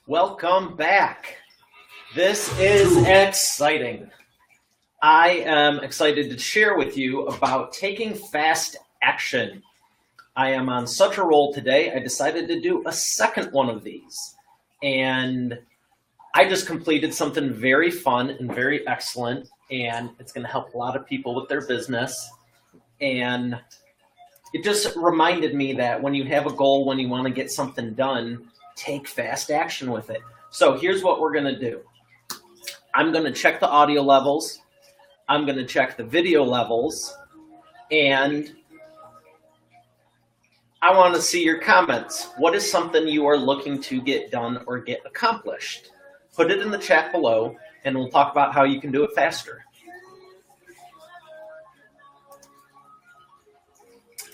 Welcome back. This is exciting. I am excited to share with you about taking fast action. I am on such a roll today, I decided to do a second one of these. And I just completed something very fun and very excellent, and it's going to help a lot of people with their business. And it just reminded me that when you have a goal, when you want to get something done, take fast action with it. So here's what we're going to do. I'm going to check the audio levels. I'm going to check the video levels. And I want to see your comments. What is something you are looking to get done or get accomplished? Put it in the chat below, and we'll talk about how you can do it faster.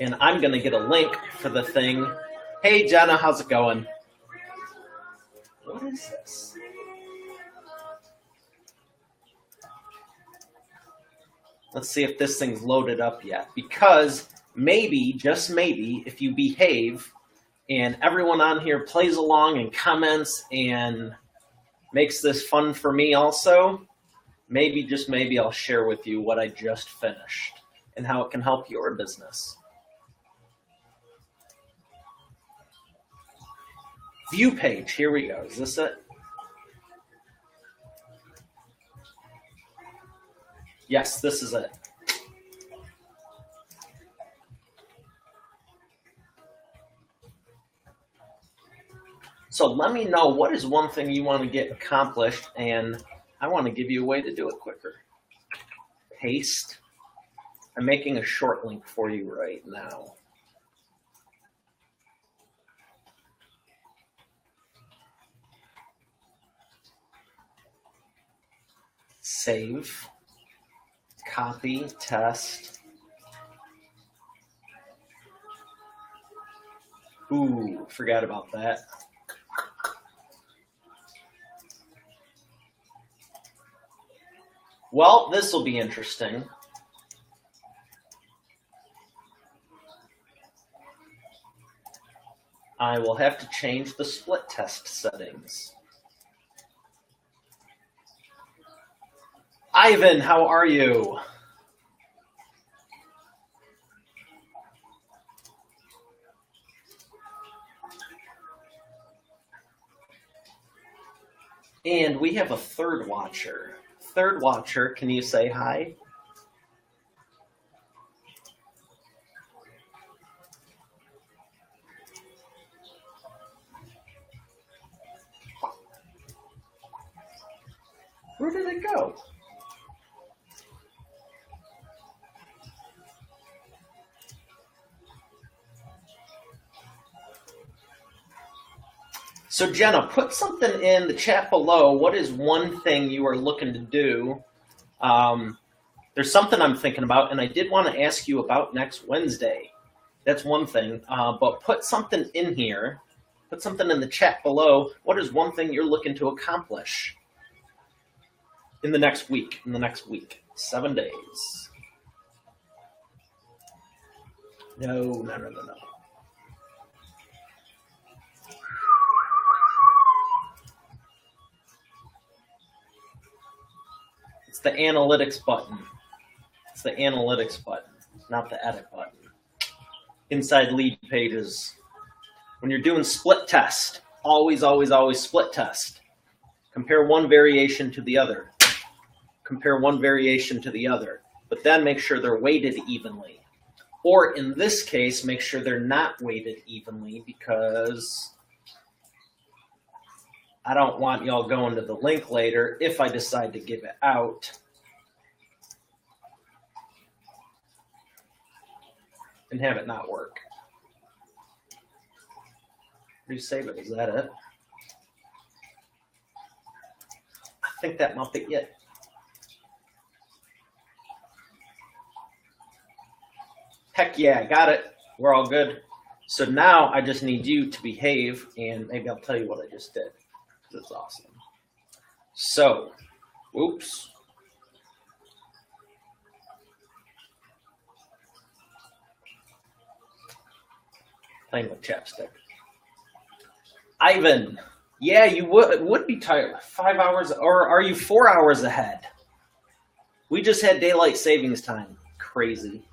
And I'm going to get a link for the thing. Hey, Jenna, how's it going? What is this? Let's see if this thing's loaded up yet. Because maybe, just maybe, if you behave and everyone on here plays along and comments and makes this fun for me also, maybe, just maybe, I'll share with you what I just finished and how it can help your business. View page, here we go. Is this it? Yes, this is it. So let me know what is one thing you want to get accomplished, and I want to give you a way to do it quicker. Paste. I'm making a short link for you right now. Save. Copy, test. Ooh, forgot about that. Well, this will be interesting. I will have to change the split test settings. Ivan, how are you? And we have a third watcher. Third watcher, can you say hi? Where did it go? So Jenna, put something in the chat below. What is one thing you are looking to do? There's something I'm thinking about, and I did want to ask you about next Wednesday. That's one thing, but put something in here. Put something in the chat below. What is one thing you're looking to accomplish in the next week? 7 days. No. It's the analytics button. It's the analytics button, not the edit button. Inside lead pages. When you're doing split test, always split test. Compare one variation to the other. Compare one variation to the other. But then make sure they're weighted evenly. Or in this case, make sure they're not weighted evenly, because I don't want y'all going to the link later if I decide to give it out. And have it not work. Resave it, is that it? I think that might be it. Heck yeah, I got it. We're all good. So now I just need you to behave, and maybe I'll tell you what I just did. That's awesome. So, oops. Playing with chapstick. Ivan, Yeah, you would be tired. 5 hours, or are you 4 hours ahead? We just had daylight savings time. Crazy.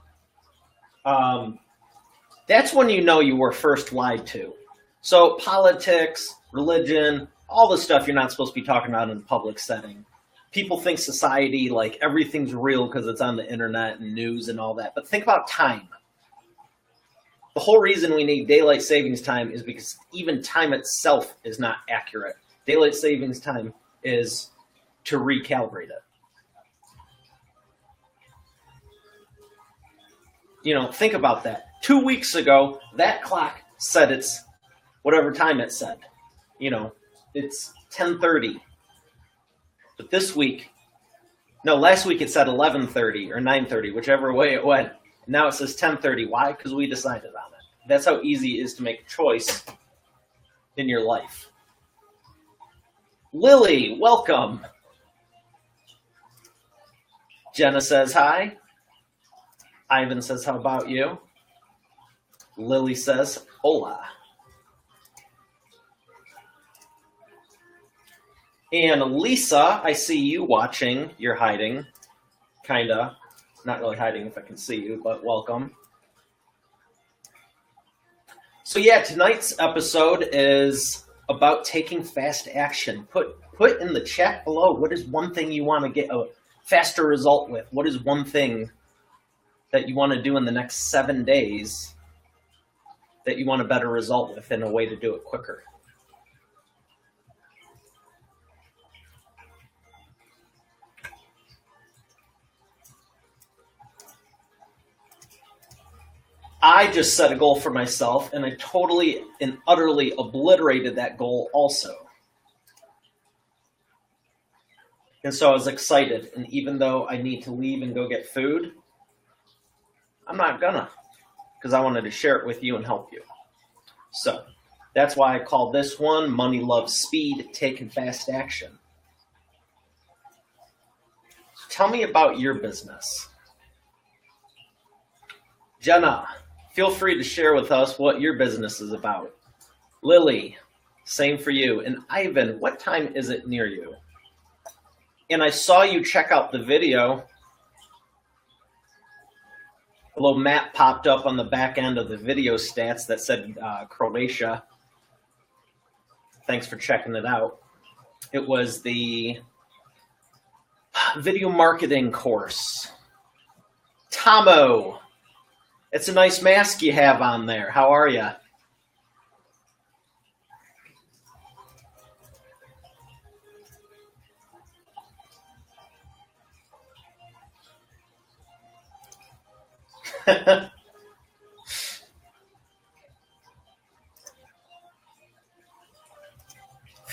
That's when you know you were first lied to. So politics, religion, all the stuff you're not supposed to be talking about in a public setting. People think society, like everything's real because it's on the internet and news and all that. But think about time. The whole reason we need daylight savings time is because even time itself is not accurate. Daylight savings time is to recalibrate it. You know, think about that. 2 weeks ago, that clock said it's whatever time it said. You know, it's 10:30. But this week, no, last week it said 11:30 or 9:30, whichever way it went. Now it says 10:30. Why? Because we decided on it. That's how easy it is to make a choice in your life. Lily, welcome. Jenna says hi. Ivan says, how about you? Lily says, hola. And Lisa, I see you watching. You're hiding. Kinda. Not really hiding if I can see you, but welcome. So yeah, tonight's episode is about taking fast action. Put in the chat below, what is one thing you want to get a faster result with? What is one thing that you want to do in the next 7 days that you want a better result with and a way to do it quicker? I just set a goal for myself, and I totally and utterly obliterated that goal also. And so I was excited, and even though I need to leave and go get food, I'm not gonna, because I wanted to share it with you and help you. So that's why I call this one Money Loves Speed, Taking Fast Action. So tell me about your business. Jenna, feel free to share with us what your business is about. Lily, same for you. And Ivan, what time is it near you? And I saw you check out the video. A little map popped up on the back end of the video stats that said Croatia. Thanks for checking it out. It was the video marketing course. Tomo, it's a nice mask you have on there. How are you?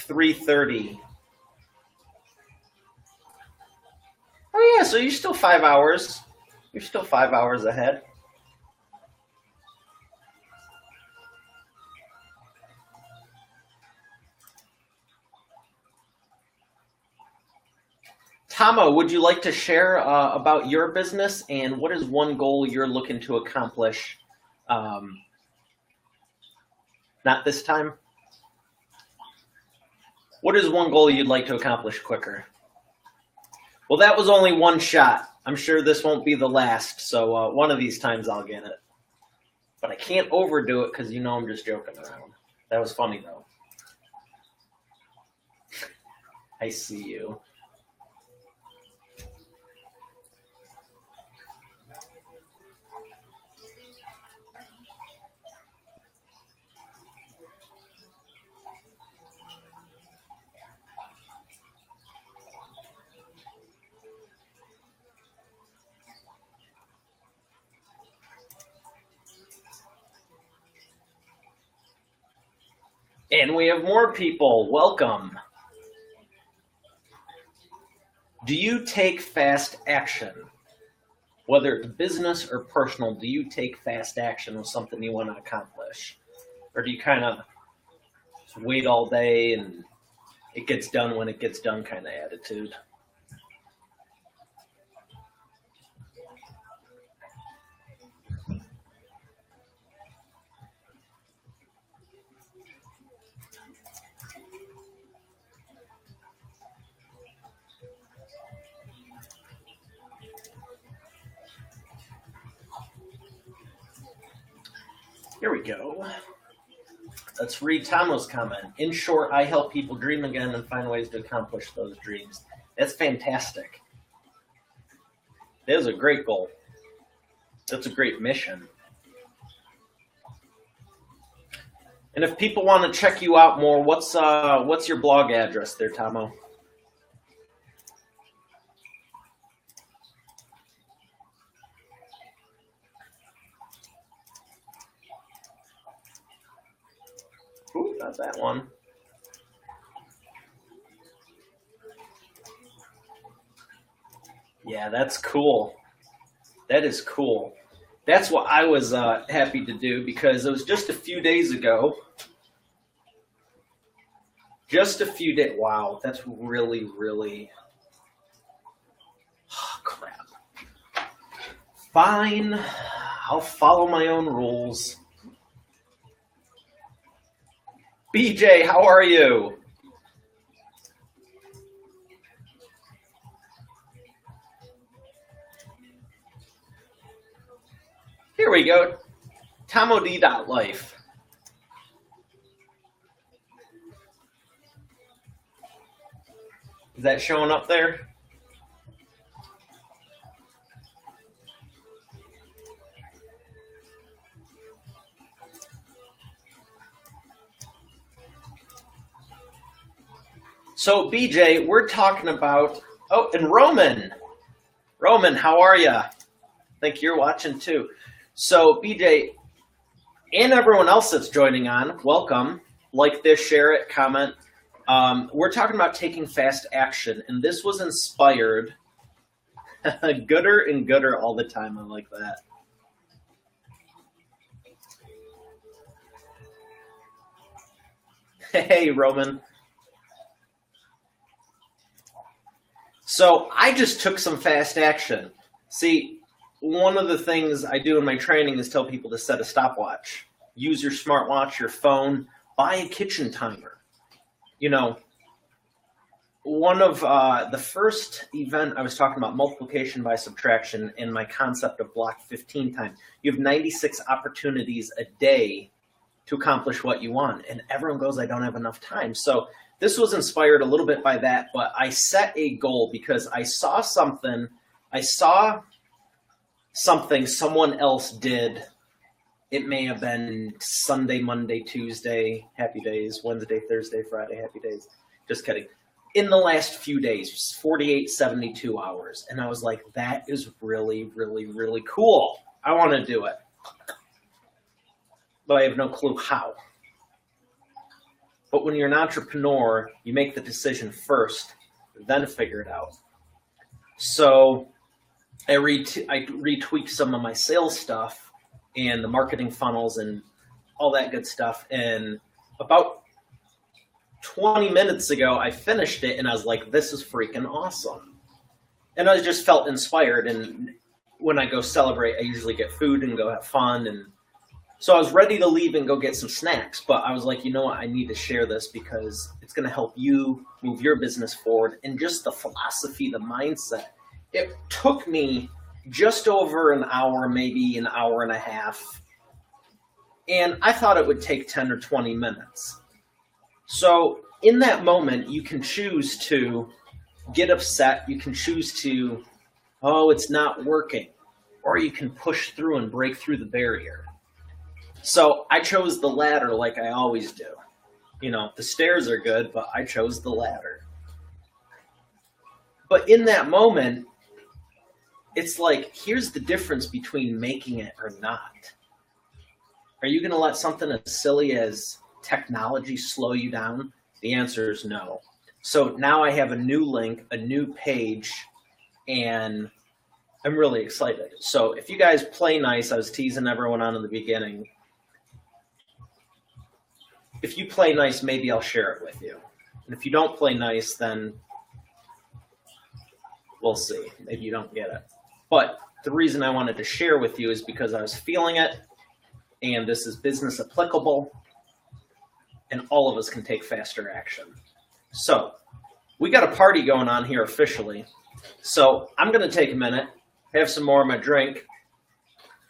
$3:30. Oh yeah, so you're still 5 hours. You're still 5 hours ahead. Tomo, would you like to share about your business and what is one goal you're looking to accomplish? Not this time. What is one goal you'd like to accomplish quicker? Well, that was only one shot. I'm sure this won't be the last, so one of these times I'll get it. But I can't overdo it because you know I'm just joking around. That was funny, though. I see you. And we have more people. Welcome. Do you take fast action? Whether it's business or personal, do you take fast action with something you want to accomplish? Or do you kind of wait all day and it gets done when it gets done kind of attitude? Here we go. Let's read Tamo's comment. In short, I help people dream again and find ways to accomplish those dreams. That's fantastic. That is a great goal. That's a great mission. And if people want to check you out more, what's your blog address there, Tamo? Ooh, not that one. Yeah, that's cool. That is cool. That's what I was happy to do because it was just a few days ago. Just a few days. Wow, that's really, really. Oh, crap. Fine. I'll follow my own rules. BJ, how are you? Here we go. TamoD.life. Is that showing up there? So, BJ, we're talking about... Oh, and Roman. Roman, how are you? I think you're watching too. So, BJ, and everyone else that's joining on, welcome. Like this, share it, comment. We're talking about taking fast action, and this was inspired. Gooder and gooder all the time. I like that. Hey, Roman. So I just took some fast action. See, one of the things I do in my training is tell people to set a stopwatch. Use your smartwatch, your phone, buy a kitchen timer. You know, one of the first event I was talking about multiplication by subtraction and my concept of block 15 time. You have 96 opportunities a day to accomplish what you want. And everyone goes, I don't have enough time. So this was inspired a little bit by that, but I set a goal because I saw something someone else did. It may have been Sunday, Monday, Tuesday, happy days, Wednesday, Thursday, Friday, happy days. Just kidding. In the last few days, 48, 72 hours. And I was like, that is really, really, really cool. I want to do it. But I have no clue how. But when you're an entrepreneur, you make the decision first, then figure it out. So I retweaked some of my sales stuff and the marketing funnels and all that good stuff. And about 20 minutes ago, I finished it and I was like, this is freaking awesome. And I just felt inspired. And when I go celebrate, I usually get food and go have fun. And so I was ready to leave and go get some snacks. But I was like, you know what? I need to share this because it's going to help you move your business forward. And just the philosophy, the mindset. It took me just over an hour, maybe an hour and a half. And I thought it would take 10 or 20 minutes. So in that moment, you can choose to get upset. You can choose to, oh, it's not working. Or you can push through and break through the barrier. So I chose the latter like I always do. You know, the stairs are good, but I chose the ladder. But in that moment, it's like, here's the difference between making it or not. Are you going to let something as silly as technology slow you down? The answer is no. So now I have a new link, a new page, and I'm really excited. So if you guys play nice, I was teasing everyone on in the beginning. If you play nice, maybe I'll share it with you. And if you don't play nice, then we'll see. Maybe you don't get it. But the reason I wanted to share with you is because I was feeling it, and this is business applicable, and all of us can take faster action. So we got a party going on here officially. So I'm going to take a minute, have some more of my drink,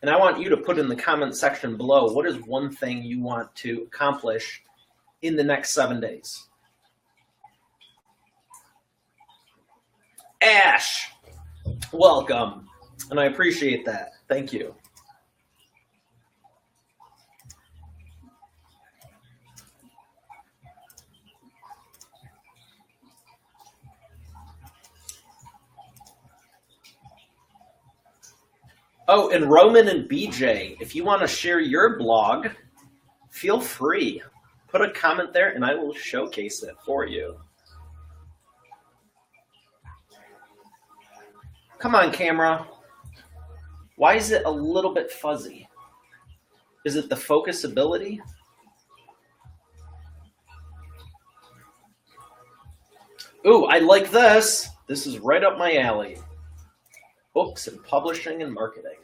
And I want you to put in the comment section below, what is one thing you want to accomplish in the next 7 days? Ash, welcome. And I appreciate that. Thank you. Oh, and Roman and BJ, if you want to share your blog, feel free. Put a comment there and I will showcase it for you. Come on, camera. Why is it a little bit fuzzy? Is it the focusability? Ooh, I like this. This is right up my alley. Books and publishing and marketing.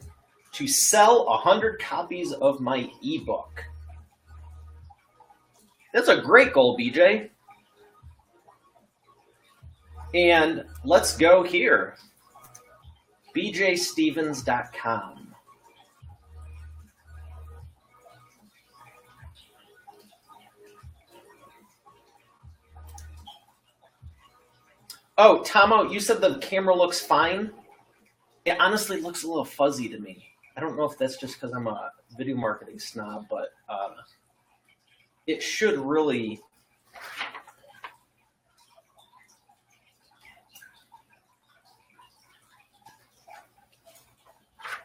To sell 100 copies of my ebook. That's a great goal, BJ. And let's go here. bjstevens.com. Oh, Tomo, you said the camera looks fine? It honestly looks a little fuzzy to me. I don't know if that's just because I'm a video marketing snob, but it should really...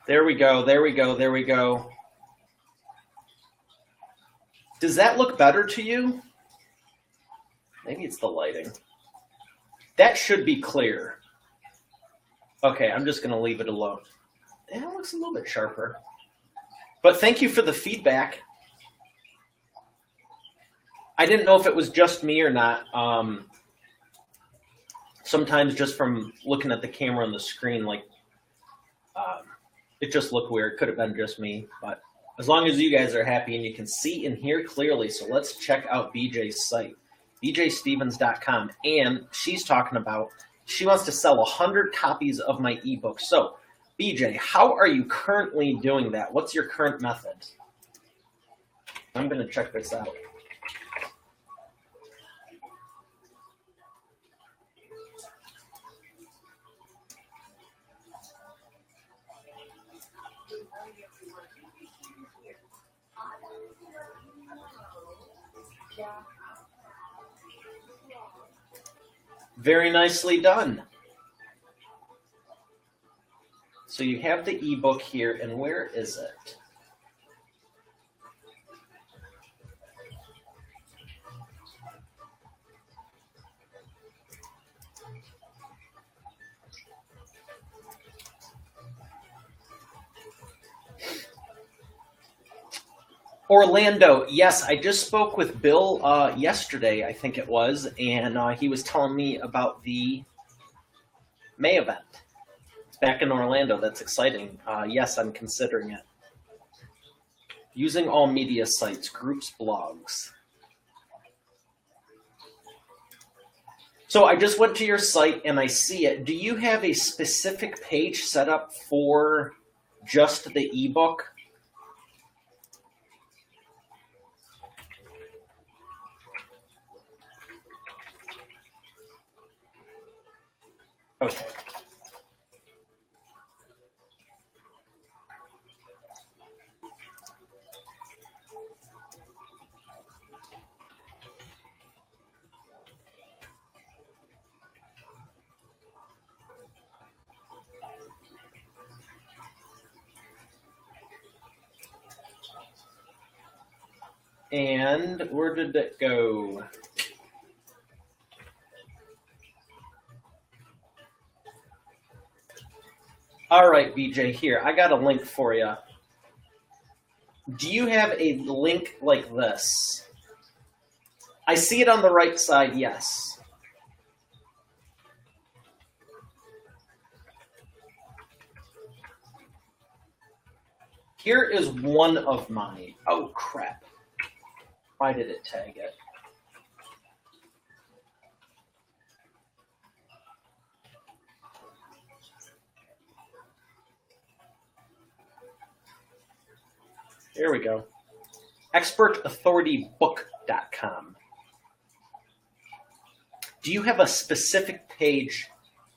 There we go, there we go, there we go. Does that look better to you? Maybe it's the lighting. That should be clear. Okay, I'm just going to leave it alone. It looks a little bit sharper. But thank you for the feedback. I didn't know if it was just me or not. Sometimes just from looking at the camera on the screen, like it just looked weird. Could have been just me. But as long as you guys are happy and you can see and hear clearly, so let's check out BJ's site. bjstevens.com, and she's talking about she wants to sell 100 copies of my ebook. So, BJ, how are you currently doing that? What's your current method? I'm going to check this out. Very nicely done. So you have the ebook here, and where is it? Orlando, yes, I just spoke with Bill yesterday, I think it was, and he was telling me about the May event. It's back in Orlando. That's exciting. Yes, I'm considering it. Using all media sites, groups, blogs. So I just went to your site and I see it. Do you have a specific page set up for just the ebook? Okay. And where did it go? All right, BJ, here. I got a link for you. Do you have a link like this? I see it on the right side, yes. Here is one of mine. Oh, crap. Why did it tag it? There we go. ExpertAuthorityBook.com. Do you have a specific page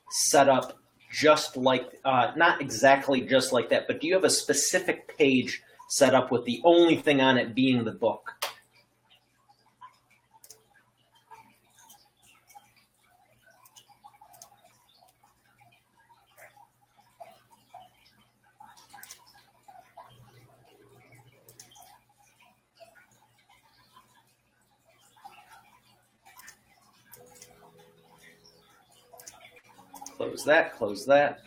set up just like, not exactly just like that, but do you have a specific page set up with the only thing on it being the book? Close that, close that.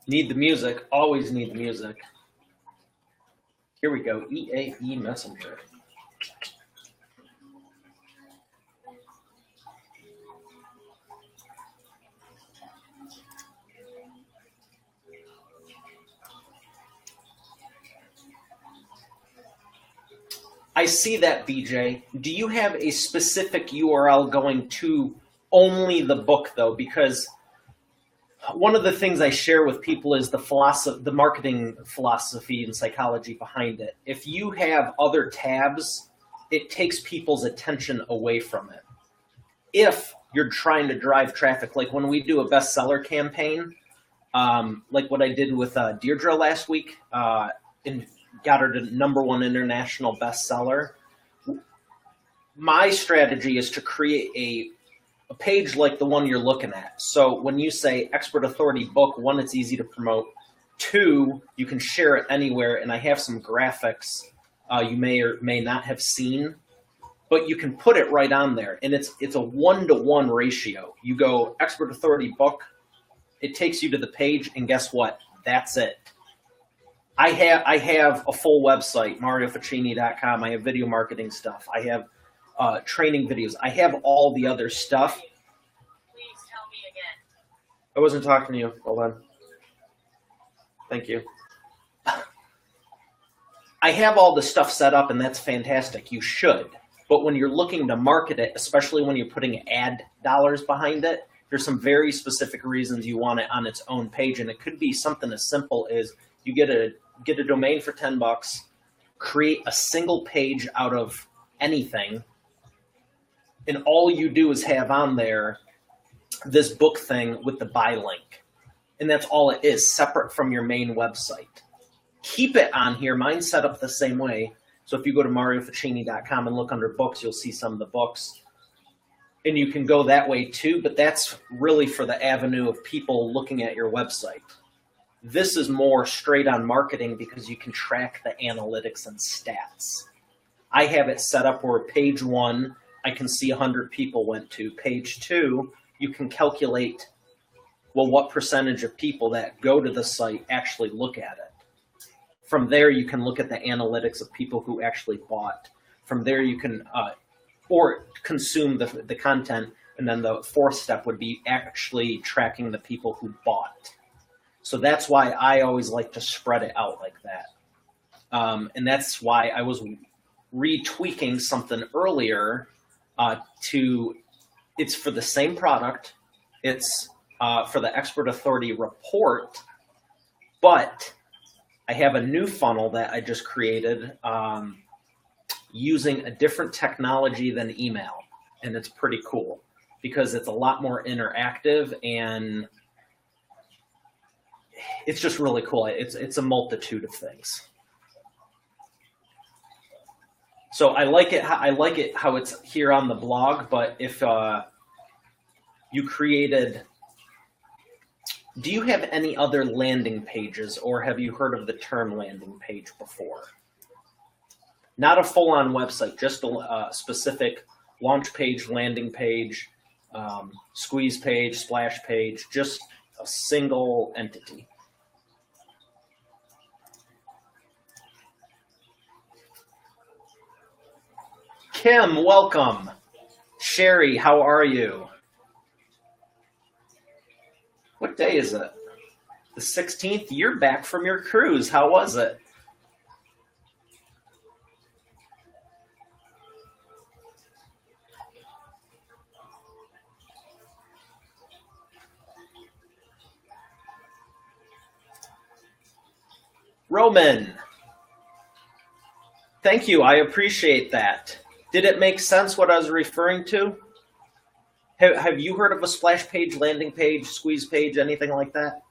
Need the music, always need the music. Here we go, EAE Messenger. I see that, BJ. Do you have a specific URL going to only the book, though? Because one of the things I share with people is the marketing philosophy and psychology behind it. If you have other tabs, it takes people's attention away from it. If you're trying to drive traffic, like when we do a bestseller campaign, like what I did with Deirdre last week, and got her to #1 international bestseller. My strategy is to create a page like the one you're looking at. So when you say Expert Authority Book, 1, it's easy to promote. 2, you can share it anywhere, and I have some graphics you may or may not have seen, but you can put it right on there, and it's a 1-to-1 ratio. You go Expert Authority Book, it takes you to the page, and guess what? That's it. I have a full website, MarioFacchini.com. I have video marketing stuff. I have training videos. I have all the other stuff. Please tell me again. I wasn't talking to you. Hold on. Thank you. I have all the stuff set up, and that's fantastic. You should. But when you're looking to market it, especially when you're putting ad dollars behind it, there's some very specific reasons you want it on its own page. And it could be something as simple as you get a domain for $10, create a single page out of anything, and all you do is have on there this book thing with the buy link. And that's all it is, separate from your main website. Keep it on here. Mine's set up the same way. So if you go to MarioFacchini.com and look under books, you'll see some of the books. And you can go that way too, but that's really for the avenue of people looking at your website. This is more straight on marketing because you can track the analytics and stats. I have it set up where page 1, I can see 100 people went to. Page 2, you can calculate, well, what percentage of people that go to the site actually look at it. From there, you can look at the analytics of people who actually bought. From there, you can or consume the content. And then the 4th step would be actually tracking the people who bought. So that's why I always like to spread it out like that. And that's why I was retweaking something earlier it's for the same product. It's for the Expert Authority Report, but I have a new funnel that I just created using a different technology than email. And it's pretty cool because it's a lot more interactive and it's just really cool. It's a multitude of things. So I like it how it's here on the blog, but if you created, do you have any other landing pages, or have you heard of the term landing page before? Not a full-on website, just a specific launch page, landing page, squeeze page, splash page, just a single entity. Kim, welcome. Sherry, how are you? What day is it? The 16th? You're back from your cruise. How was it? Roman. Thank you. I appreciate that. Did it make sense what I was referring to? Have you heard of a splash page, landing page, squeeze page, anything like that?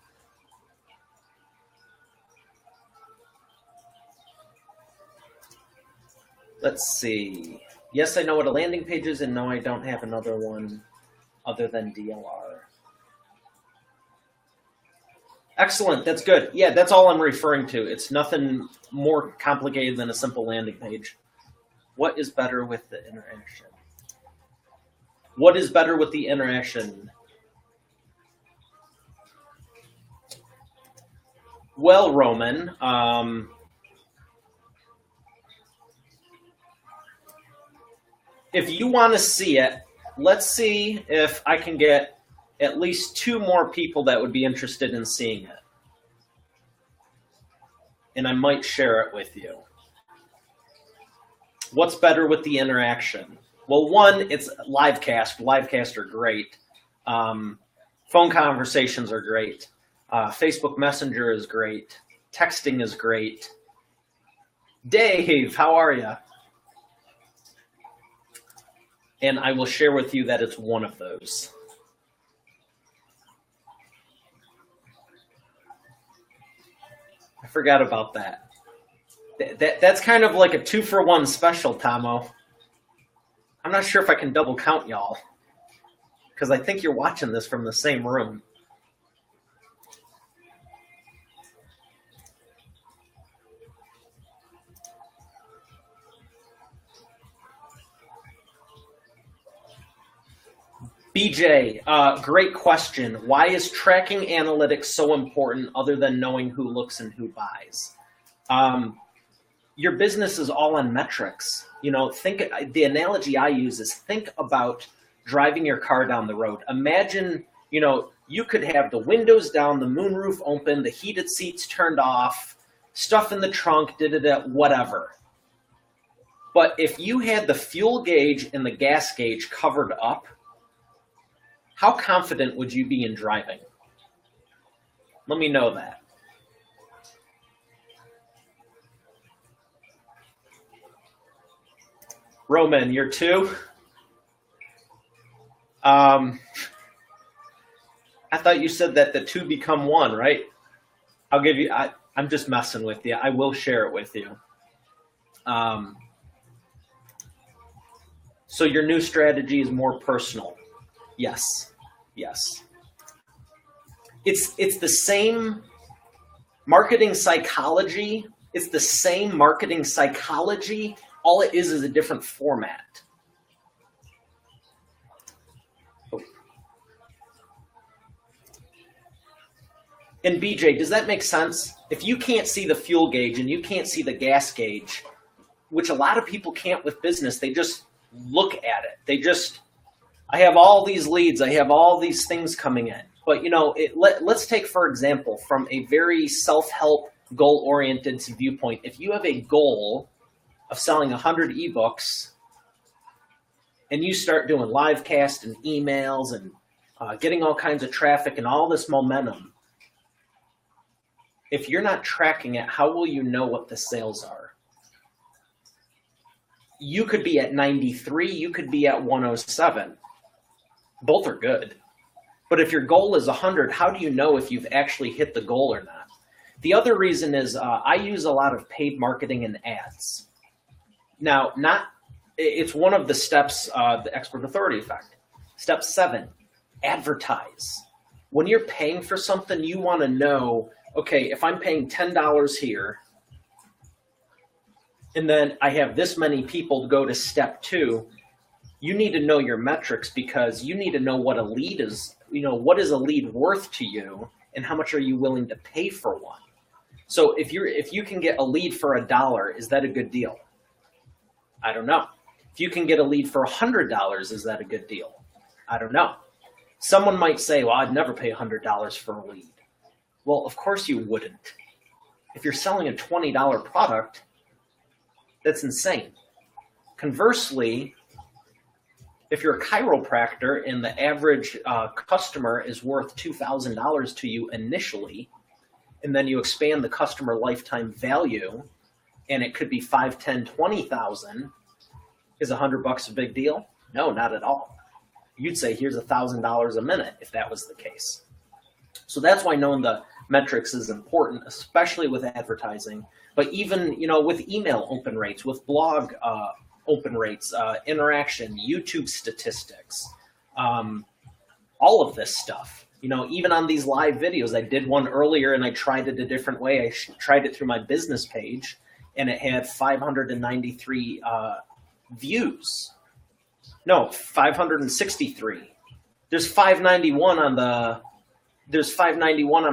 Let's see. Yes, I know what a landing page is, and no, I don't have another one other than DLR. Excellent. That's good. Yeah, that's all I'm referring to. It's nothing more complicated than a simple landing page. What is better with the interaction? What is better with the interaction? Well, Roman, if you want to see it, let's see if I can get at least 2 more people that would be interested in seeing it. And I might share it with you. What's better with the interaction? Well, one, it's livecast. Livecast are great. Phone conversations are great. Facebook Messenger is great. Texting is great. Dave, how are you? And I will share with you that it's one of those. I forgot about that. That's kind of like a 2-for-1 special, Tomo. I'm not sure if I can double count y'all, because I think you're watching this from the same room. BJ, great question. Why is tracking analytics so important other than knowing who looks and who buys? Your business is all on metrics. You know, the analogy I use is think about driving your car down the road. Imagine, you know, you could have the windows down, the moonroof open, the heated seats turned off, stuff in the trunk, whatever. But if you had the fuel gauge and the gas gauge covered up, how confident would you be in driving? Let me know that. Roman, you're 2? I thought you said that the 2 become 1, right? I'll give you, I'm just messing with you. I will share it with you. So your new strategy is more personal. Yes. Yes. It's the same marketing psychology. It's the same marketing psychology. All it is a different format. And BJ, does that make sense? If you can't see the fuel gauge and you can't see the gas gauge, which a lot of people can't with business, they just look at it. I have all these leads. I have all these things coming in. But, you know, let's take, for example, from a very self-help, goal-oriented viewpoint. If you have a goal of selling 100 ebooks and you start doing live cast and emails and getting all kinds of traffic and all this momentum, if you're not tracking it, how will you know what the sales are? You could be at 93. You could be at 107. Both are good. But if your goal is 100, how do you know if you've actually hit the goal or not? The other reason is I use a lot of paid marketing and ads. Now, it's one of the steps, the expert authority effect. Step 7, advertise. When you're paying for something, you want to know, okay, if I'm paying $10 here, and then I have this many people to go to step 2, you need to know your metrics because you need to know what a lead is. You know, what is a lead worth to you and how much are you willing to pay for one? So if you can get a lead for $1, is that a good deal? I don't know. If you can get a lead for $100, is that a good deal? I don't know. Someone might say, well, I'd never pay $100 for a lead. Well, of course you wouldn't. If you're selling a $20 product, that's insane. Conversely, if you're a chiropractor and the average customer is worth $2,000 to you initially, and then you expand the customer lifetime value and it could be 5, 10, 20,000. Is $100 a big deal? No, not at all. You'd say here's $1,000 a minute if that was the case. So that's why knowing the metrics is important, especially with advertising. But even, with email open rates, with blog open rates, interaction, YouTube statistics, all of this stuff. Even on these live videos, I did one earlier and I tried it a different way. I tried it through my business page and it had 593 views. No, 563. There's 591 on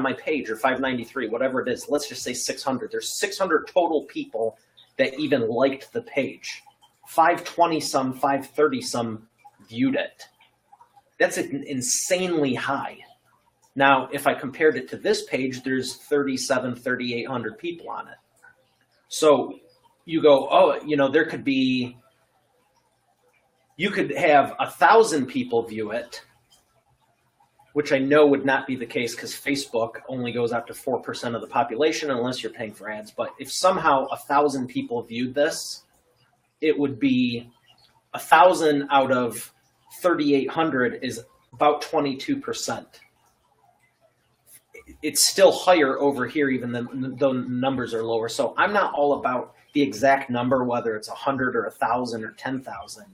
my page, or 593, whatever it is. Let's just say 600. There's 600 total people that even liked the page. 520 some, 530 some viewed it. That's insanely high. Now, if I compared it to this page, there's 3,800 people on it. So you go, there could be, you could have 1,000 people view it, which I know would not be the case because Facebook only goes up to 4% of the population unless you're paying for ads. But if somehow 1,000 people viewed this, it would be 1,000 out of 3,800 is about 22%. It's still higher over here, even though numbers are lower. So I'm not all about the exact number, whether it's 100 or 1,000 or 10,000.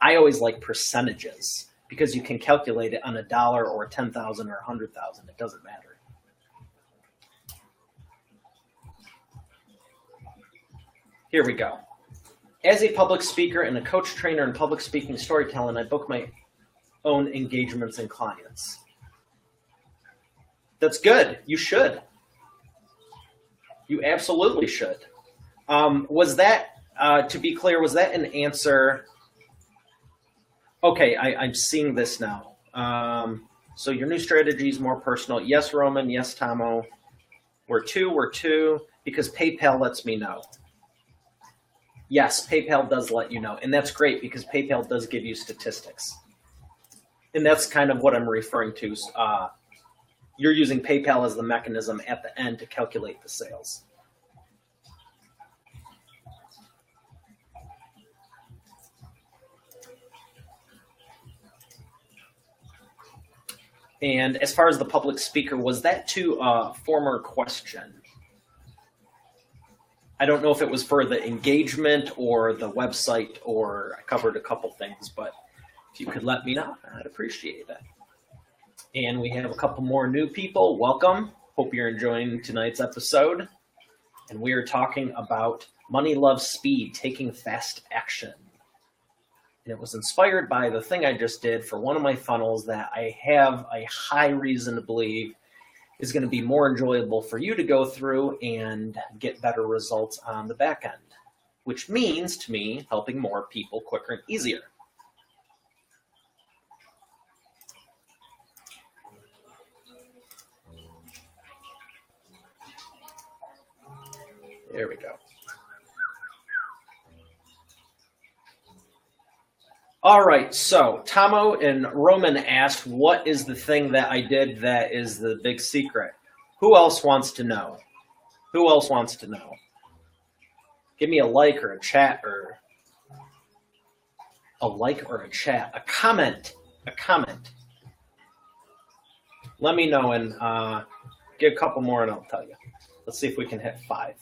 I always like percentages because you can calculate it on $1 or 10,000 or 100,000. It doesn't matter. Here we go. As a public speaker and a coach trainer in public speaking storytelling, I book my own engagements and clients. That's good. You should. You absolutely should. Was that, to be clear, was that an answer? Okay, I'm seeing this now. So your new strategy is more personal. Yes, Roman. Yes, Tomo. We're two, because PayPal lets me know. Yes, PayPal does let you know. And that's great because PayPal does give you statistics. And that's kind of what I'm referring to. You're using PayPal as the mechanism at the end to calculate the sales. And as far as the public speaker, was that to a former question? I don't know if it was for the engagement or the website, or I covered a couple things, but if you could let me know, I'd appreciate it. And we have a couple more new people. Welcome. Hope you're enjoying tonight's episode. And we are talking about Money Loves Speed, taking fast action. And it was inspired by the thing I just did for one of my funnels that I have a high reason to believe is going to be more enjoyable for you to go through and get better results on the back end, which means to me helping more people quicker and easier. There we go. All right, so Tomo and Roman asked, what is the thing that I did that is the big secret? Who else wants to know? Who else wants to know? Give me a like or a chat, or a like or a chat, a comment, Let me know and get a couple more and I'll tell you. Let's see if we can hit 5.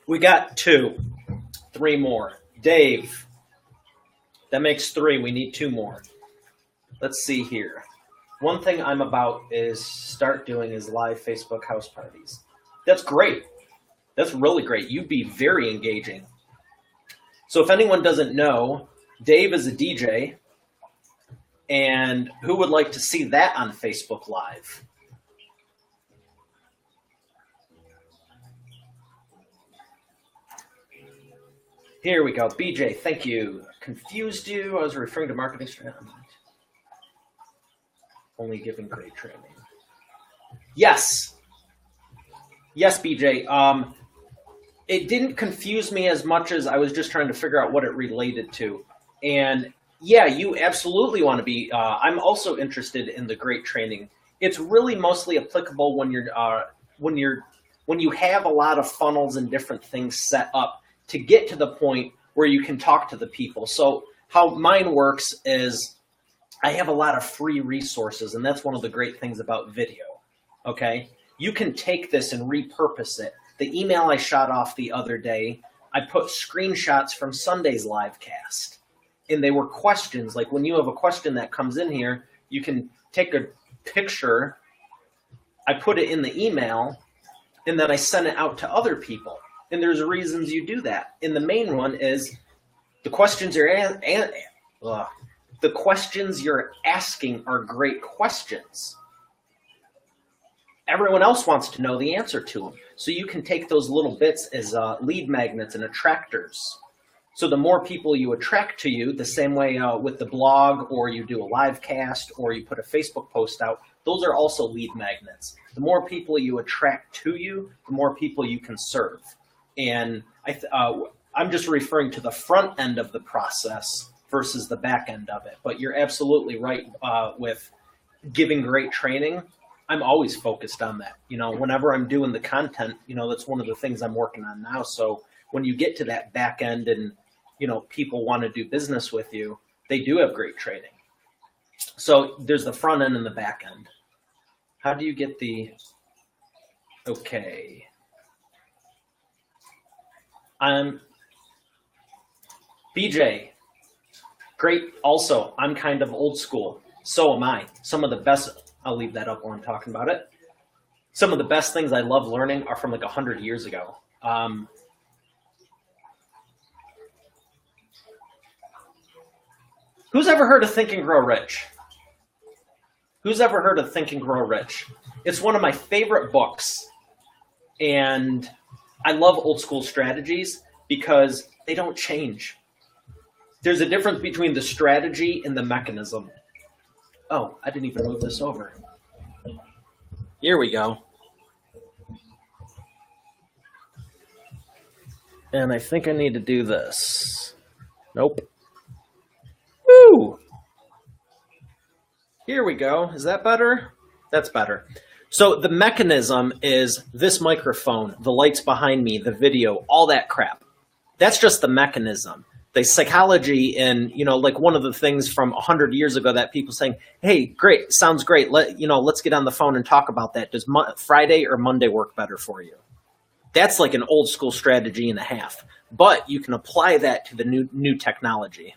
We got 2, 3 more. Dave, that makes 3. We need 2 more. Let's see here. One thing I'm about is start doing is live Facebook house parties. That's great. That's really great. You'd be very engaging. So if anyone doesn't know, Dave is a DJ. And who would like to see that on Facebook Live? Here we go. BJ, thank you. Confused you. I was referring to marketing strategy. Only giving great training. Yes. Yes, BJ. It didn't confuse me as much as I was just trying to figure out what it related to. And yeah, you absolutely want to be. I'm also interested in the great training. It's really mostly applicable when you're when you have a lot of funnels and different things set up to get to the point where you can talk to the people. So how mine works is I have a lot of free resources, and that's one of the great things about video, okay? You can take this and repurpose it. The email I shot off the other day, I put screenshots from Sunday's live cast, and they were questions. Like when you have a question that comes in here, you can take a picture, I put it in the email, and then I send it out to other people. And there's reasons you do that. And the main one is the questions you're asking are great questions. Everyone else wants to know the answer to them. So you can take those little bits as lead magnets and attractors. So the more people you attract to you, the same way with the blog, or you do a live cast, or you put a Facebook post out, those are also lead magnets. The more people you attract to you, the more people you can serve. And I'm just referring to the front end of the process versus the back end of it. But you're absolutely right with giving great training. I'm always focused on that. You know, whenever I'm doing the content, you know, that's one of the things I'm working on now. So when you get to that back end and, you know, people want to do business with you, they do have great training. So there's the front end and the back end. How do you get the, okay. BJ, great. Also, I'm kind of old school. So am I. Some of the best, I'll leave that up while I'm talking about it. Some of the best things I love learning are from like 100 years ago. Who's ever heard of Think and Grow Rich? Who's ever heard of Think and Grow Rich? It's one of my favorite books. And I love old school strategies because they don't change. There's a difference between the strategy and the mechanism. Oh, I didn't even move this over. Here we go. And I think I need to do this. Nope. Woo! Here we go. Is that better? That's better. So the mechanism is this microphone, the lights behind me, the video, all that crap. That's just the mechanism. The psychology and, you know, like one of the things from 100 years ago that people saying, hey, great, sounds great. Let's get on the phone and talk about that. Does Friday or Monday work better for you? That's like an old school strategy and a half, but you can apply that to the new technology.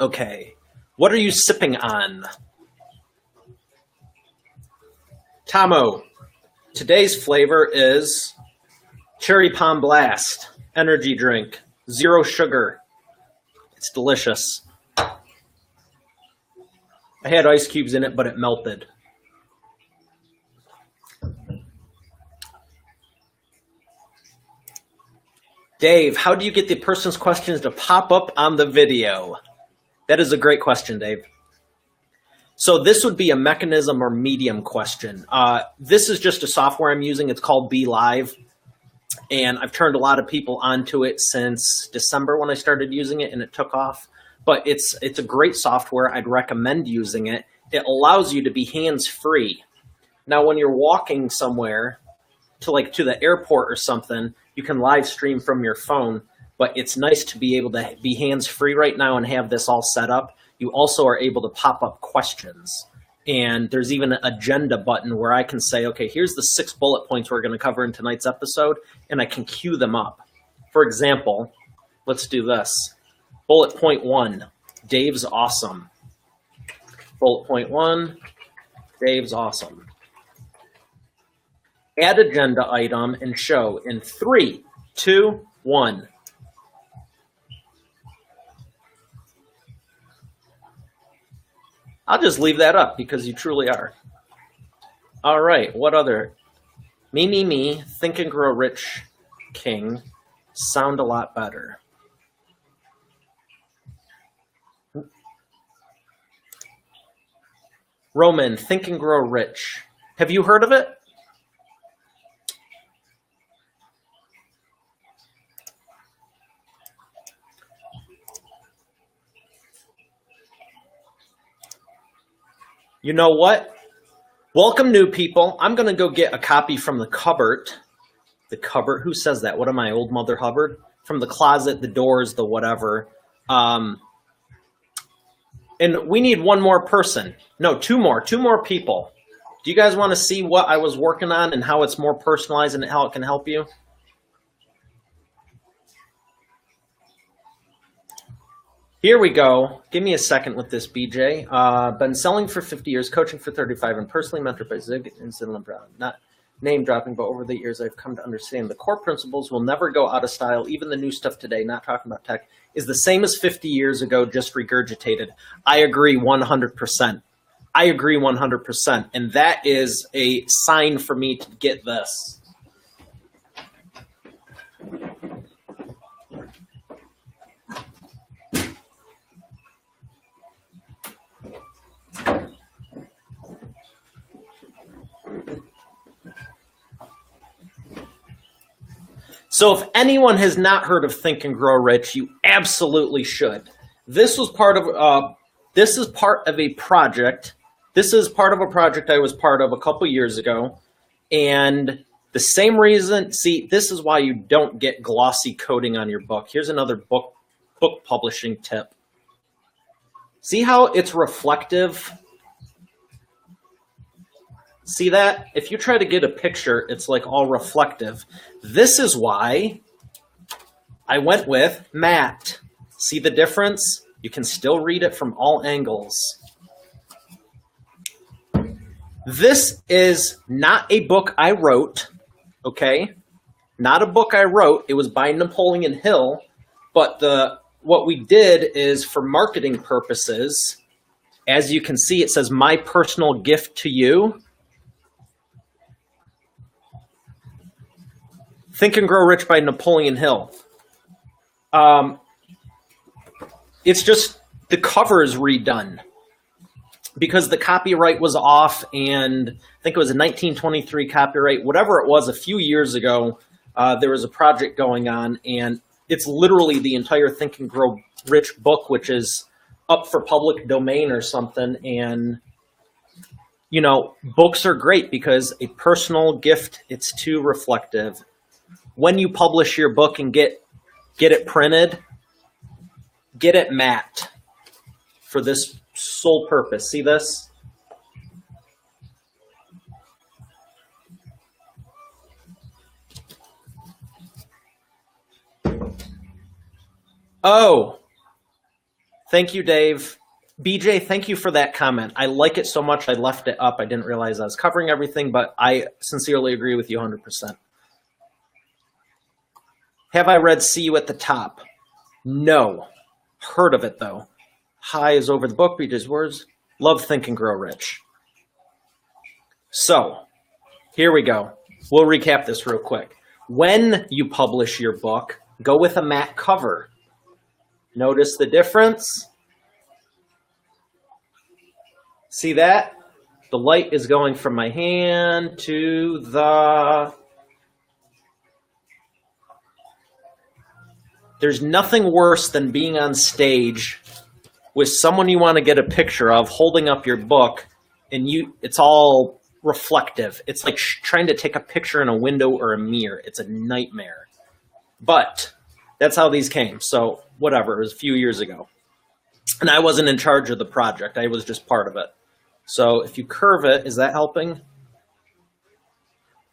Okay. What are you sipping on? Tomo, today's flavor is Cherry Palm Blast energy drink, 0 sugar. It's delicious. I had ice cubes in it, but it melted. Dave, how do you get the person's questions to pop up on the video? That is a great question, Dave. So this would be a mechanism or medium question. This is just a software I'm using. It's called BeLive. And I've turned a lot of people onto it since December when I started using it, and it took off. But it's a great software. I'd recommend using it. It allows you to be hands-free. Now, when you're walking somewhere to the airport or something, you can live stream from your phone. But it's nice to be able to be hands-free right now and have this all set up. You also are able to pop up questions. And there's even an agenda button where I can say, okay, here's the 6 bullet points we're going to cover in tonight's episode, and I can queue them up. For example, let's do this. Bullet point 1, Dave's awesome. Bullet point 1, Dave's awesome. Add agenda item and show in 3, 2, 1. I'll just leave that up because you truly are. All right, what other? Me, Think and Grow Rich King, sound a lot better. Roman, Think and Grow Rich. Have you heard of it? You know what? Welcome, new people. I'm going to go get a copy from the cupboard The cupboard. Who says that? What am I, old Mother Hubbard? From the closet, the doors, the whatever. And we need one more person. No, two more people. Do you guys want to see what I was working on and how it's more personalized and how it can help you? Here we go. Give me a second with this, BJ. Been selling for 50 years, coaching for 35, and personally mentored by Zig and Zinla Brown. Not name dropping, but over the years I've come to understand the core principles will never go out of style. Even the new stuff today, not talking about tech, is the same as 50 years ago, just regurgitated. I agree 100%. I agree 100%. And that is a sign for me to get this. So if anyone has not heard of Think and Grow Rich, you absolutely should. This was part of this is part of a project. This is part of a project I was part of a couple years ago. And the same reason, see, this is why you don't get glossy coating on your book. Here's another book publishing tip. See how it's reflective? See that? If you try to get a picture, it's like all reflective. This is why I went with matte. See the difference? You can still read it from all angles. This is not a book I wrote, okay? Not a book I wrote. It was by Napoleon Hill, but what we did is for marketing purposes, as you can see, it says, "My personal gift to you." Think and Grow Rich by Napoleon Hill. It's just the cover is redone because the copyright was off, and I think it was a 1923 copyright, whatever it was. A few years ago, there was a project going on, and it's literally the entire Think and Grow Rich book, which is up for public domain or something. And you know, books are great because a personal gift, it's too reflective. When you publish your book and get it printed, get it matte for this sole purpose. See this? Oh, thank you, Dave. BJ, thank you for that comment. I like it so much I left it up. I didn't realize I was covering everything, but I sincerely agree with you 100%. Have I read See You at the Top? No. Heard of it, though. High is over the book, BJ's words. Love Think and Grow Rich. So, here we go. We'll recap this real quick. When you publish your book, go with a matte cover. Notice the difference? See that? The light is going from my hand to the... There's nothing worse than being on stage with someone you want to get a picture of holding up your book, and it's all reflective. It's like trying to take a picture in a window or a mirror. It's a nightmare. But that's how these came. So whatever, it was a few years ago. And I wasn't in charge of the project. I was just part of it. So if you curve it, is that helping?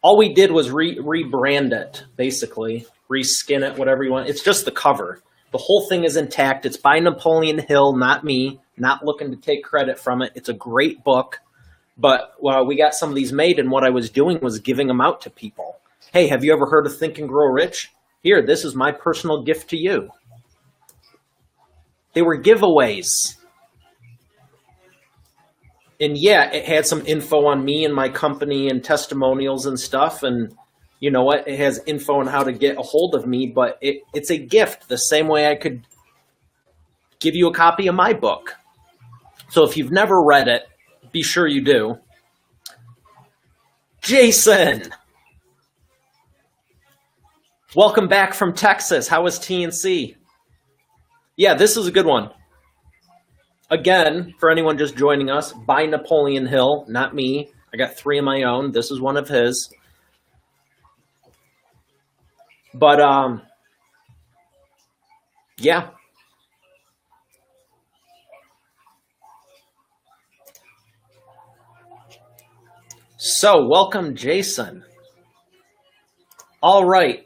All we did was rebrand it, basically. Reskin it, whatever you want. It's just the cover. The whole thing is intact. It's by Napoleon Hill, not me. Not looking to take credit from it. It's a great book. But we got some of these made, and what I was doing was giving them out to people. Hey, have you ever heard of Think and Grow Rich? Here, this is my personal gift to you. They were giveaways. And yeah, it had some info on me and my company and testimonials and stuff. And you know what? It has info on how to get a hold of me, but it's a gift the same way I could give you a copy of my book. So if you've never read it, be sure you do. Jason! Welcome back from Texas. How was TNC? Yeah, this is a good one. Again, for anyone just joining us, by Napoleon Hill, not me. I got 3 of my own. This is one of his. But yeah. So welcome, Jason. All right.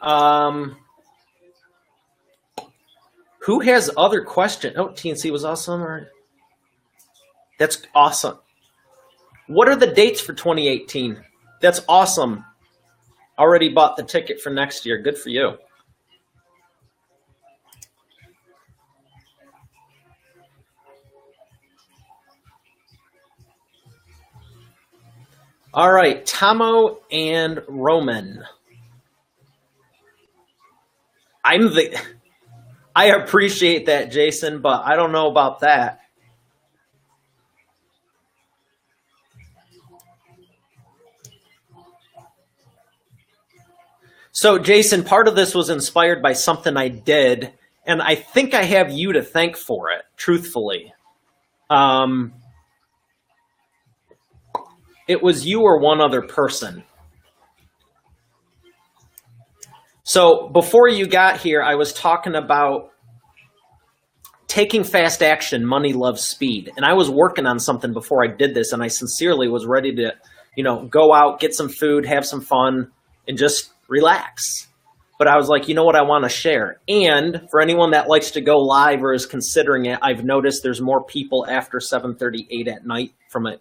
Who has other questions? Oh, TNC was awesome. That's awesome. What are the dates for 2018? That's awesome. Already bought the ticket for next year. Good for you. All right, Tomo and Roman. I appreciate that, Jason, but I don't know about that. So, Jason, part of this was inspired by something I did, and I think I have you to thank for it, truthfully. It was you or one other person. So before you got here, I was talking about taking fast action, money loves speed. And I was working on something before I did this, and I sincerely was ready to, go out, get some food, have some fun, and just relax. But I was like, you know what, I want to share. And for anyone that likes to go live or is considering it, I've noticed there's more people after 7:38 at night from an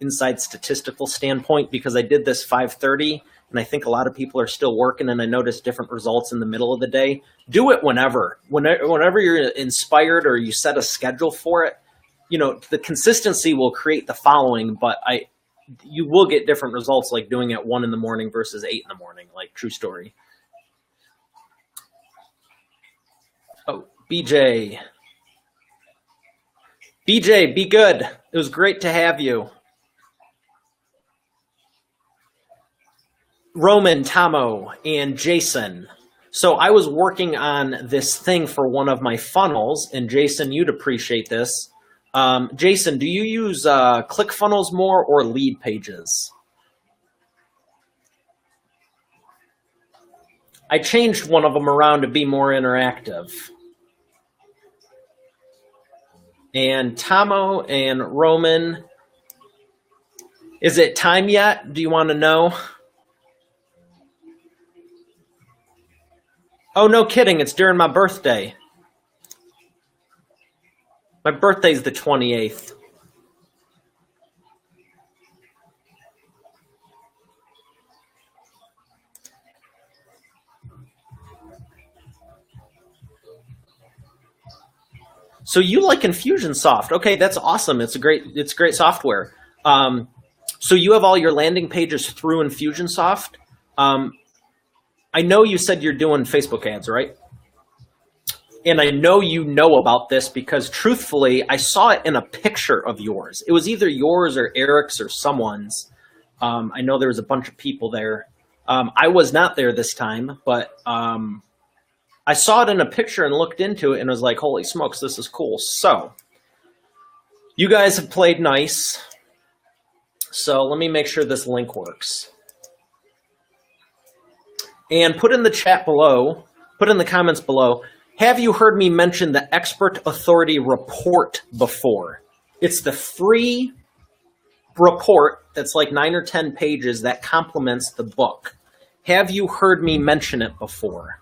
inside statistical standpoint, because I did this 5:30. And I think a lot of people are still working, and I noticed different results in the middle of the day. Do it whenever you're inspired or you set a schedule for it. The consistency will create the following, but you will get different results, like doing it 1 in the morning versus 8 in the morning, like true story. Oh, BJ, be good. It was great to have you. Roman, Tomo, and Jason. So I was working on this thing for one of my funnels, and Jason, you'd appreciate this. Jason, do you use ClickFunnels more or lead pages? I changed one of them around to be more interactive. And Tomo and Roman, is it time yet? Do you want to know? Oh, no kidding. It's during my birthday. My birthday's the 28th. So you like Infusionsoft. Okay, that's awesome. It's great software. So you have all your landing pages through Infusionsoft. I know you said you're doing Facebook ads, right? And I know you know about this because truthfully, I saw it in a picture of yours. It was either yours or Eric's or someone's. I know there was a bunch of people there. I was not there this time, but I saw it in a picture and looked into it and was like, holy smokes, this is cool. So you guys have played nice. So let me make sure this link works. And put in the chat below, put in the comments below, have you heard me mention the Expert Authority Report before? It's the free report that's like 9 or 10 pages that complements the book. Have you heard me mention it before?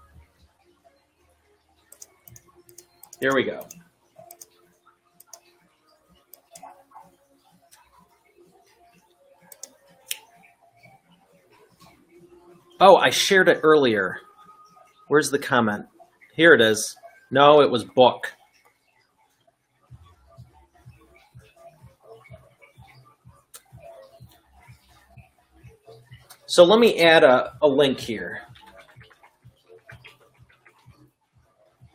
Here we go. Oh, I shared it earlier. Where's the comment? Here it is. No, it was book. So let me add a link here.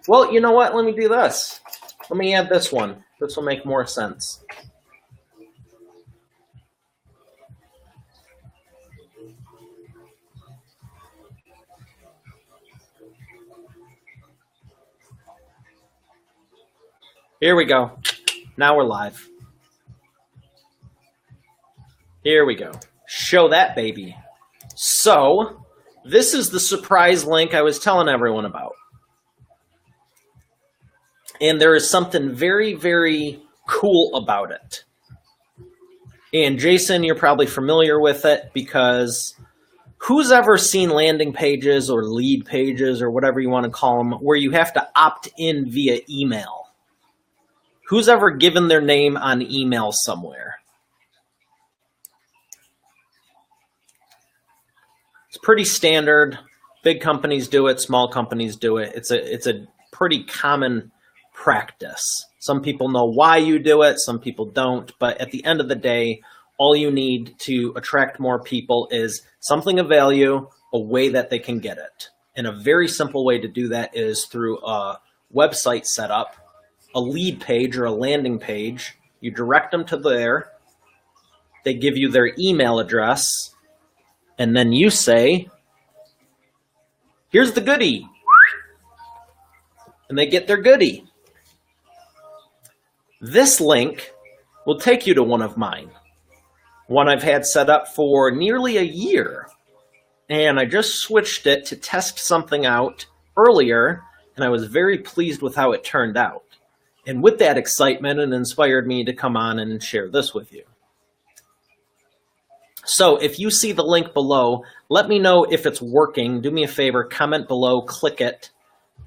Well, you know what? Let me do this. Let me add this one. This will make more sense. Here we go. Now we're live. Here we go. Show that baby. So This is the surprise link I was telling everyone about. And there is something very, very cool about it. And Jason, you're probably familiar with it because who's ever seen landing pages or lead pages or whatever you want to call them where you have to opt in via email? Who's ever given their name on email somewhere? It's pretty standard. Big companies do it. Small companies do it. It's a pretty common practice. Some people know why you do it. Some people don't. But at the end of the day, all you need to attract more people is something of value, a way that they can get it. And a very simple way to do that is through a website setup, a lead page or a landing page. You direct them to there. They give you their email address. And then you say, here's the goodie. And they get their goodie. This link will take you to one of mine. One I've had set up for nearly a year. And I just switched it to test something out earlier, and I was very pleased with how it turned out. And with that excitement, it inspired me to come on and share this with you. So if you see the link below, let me know if it's working. Do me a favor, comment below, click it,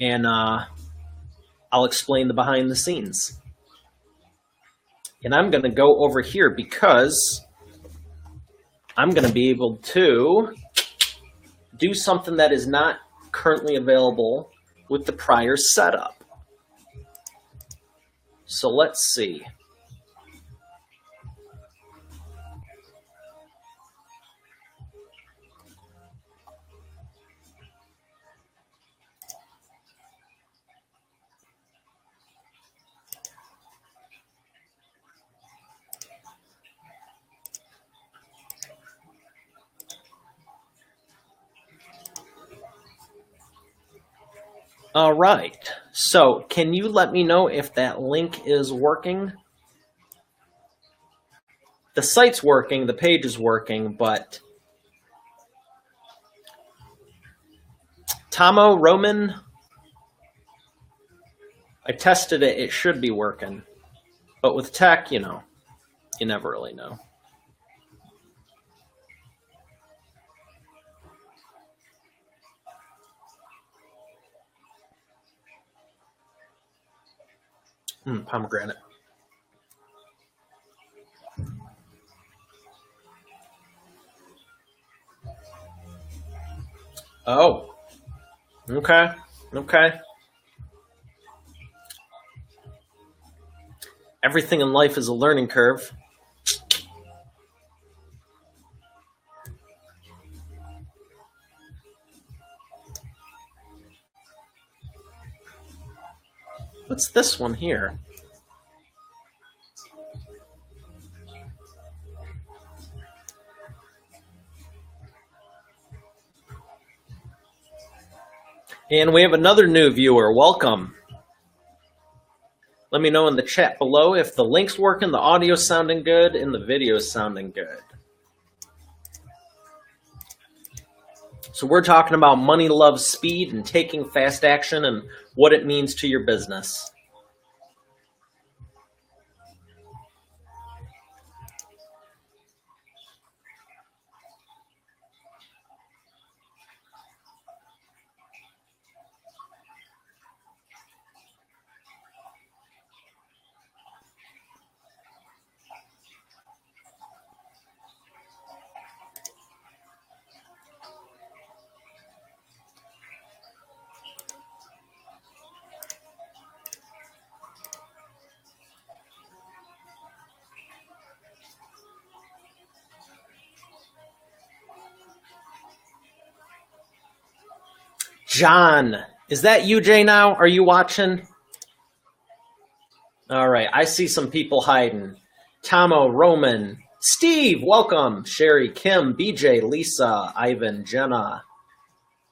and I'll explain the behind the scenes. And I'm going to go over here because I'm going to be able to do something that is not currently available with the prior setup. So let's see. All right, so can you let me know if that link is working? The site's working, the page is working, but Tomo, Roman, I tested it, it should be working. But with tech, you know, you never really know. Pomegranate. Oh, okay, okay. Everything in life is a learning curve. What's this one here? And we have another new viewer. Welcome. Let me know in the chat below if the link's working, the audio's sounding good, and the video's sounding good. So we're talking about money, love, speed, and taking fast action and what it means to your business. John, is that you, Jay, now? Are you watching? All right, I see some people hiding. Tomo, Roman, Steve, welcome. Sherry, Kim, BJ, Lisa, Ivan, Jenna.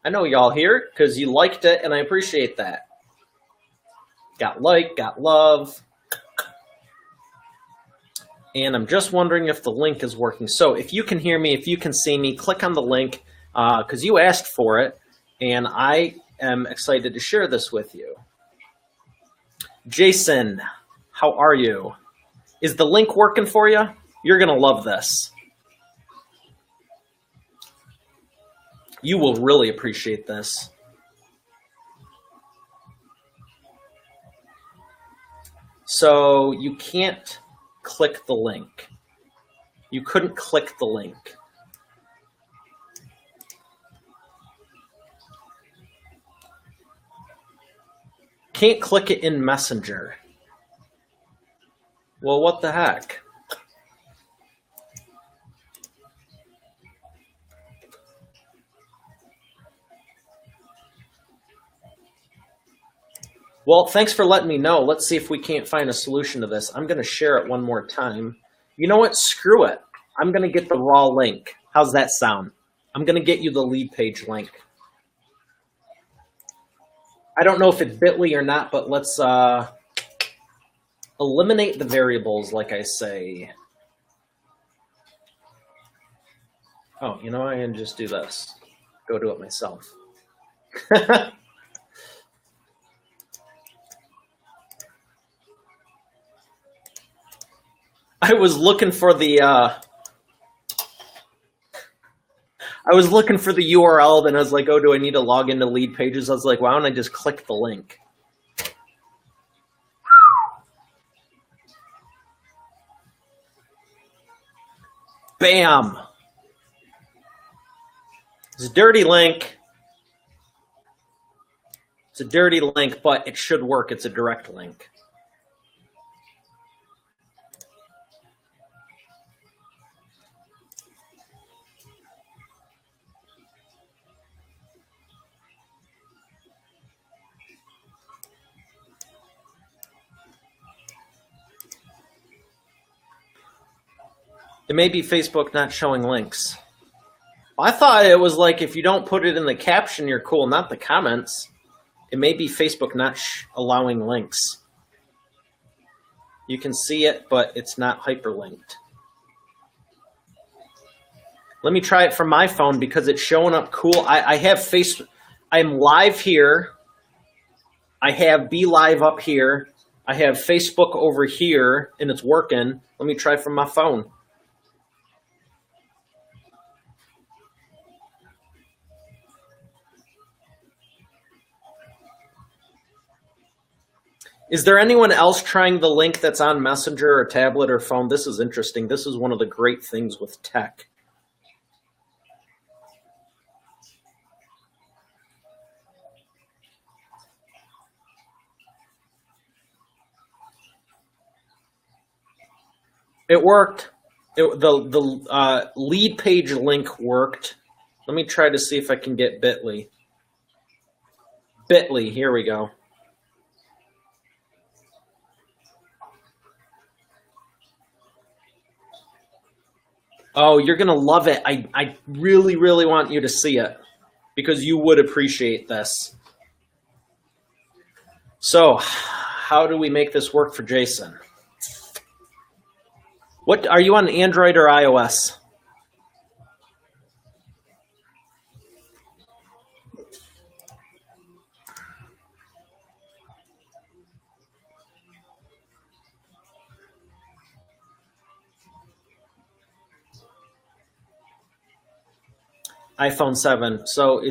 I know y'all here because you liked it, and I appreciate that. Got like, got love. And I'm just wondering if the link is working. So if you can hear me, if you can see me, click on the link. because you asked for it, and I am excited to share this with you. Jason, how are you? Is the link working for you? You're going to love this. You will really appreciate this. So you can't click the link. You couldn't click the link. Can't click it in Messenger. Well, what the heck? Well, thanks for letting me know. Let's see if we can't find a solution to this. I'm going to share it one more time. You know what? Screw it. I'm going to get the raw link. How's that sound? I'm going to get you the lead page link. I don't know if it's bit.ly or not, but let's eliminate the variables, like I say. Oh, you know, I can just do this. Go do it myself. I was looking for the URL, then I was like, oh, do I need to log into lead pages? I was like, why don't I just click the link? Bam! It's a dirty link. It's a dirty link, but it should work. It's a direct link. It may be Facebook not showing links. I thought it was like if you don't put it in the caption, you're cool, not the comments. It may be Facebook not allowing links. You can see it, but it's not hyperlinked. Let me try it from my phone because it's showing up cool. I have Facebook. I'm live here. I have Be Live up here. I have Facebook over here, and it's working. Let me try from my phone. Is there anyone else trying the link that's on Messenger or tablet or phone? This is interesting. This is one of the great things with tech. It worked. The lead page link worked. Let me try to see if I can get bit.ly. Bit.ly, here we go. Oh, you're going to love it. I really, really want you to see it because you would appreciate this. So how do we make this work for Jason? What are you on, Android or iOS? iPhone 7. So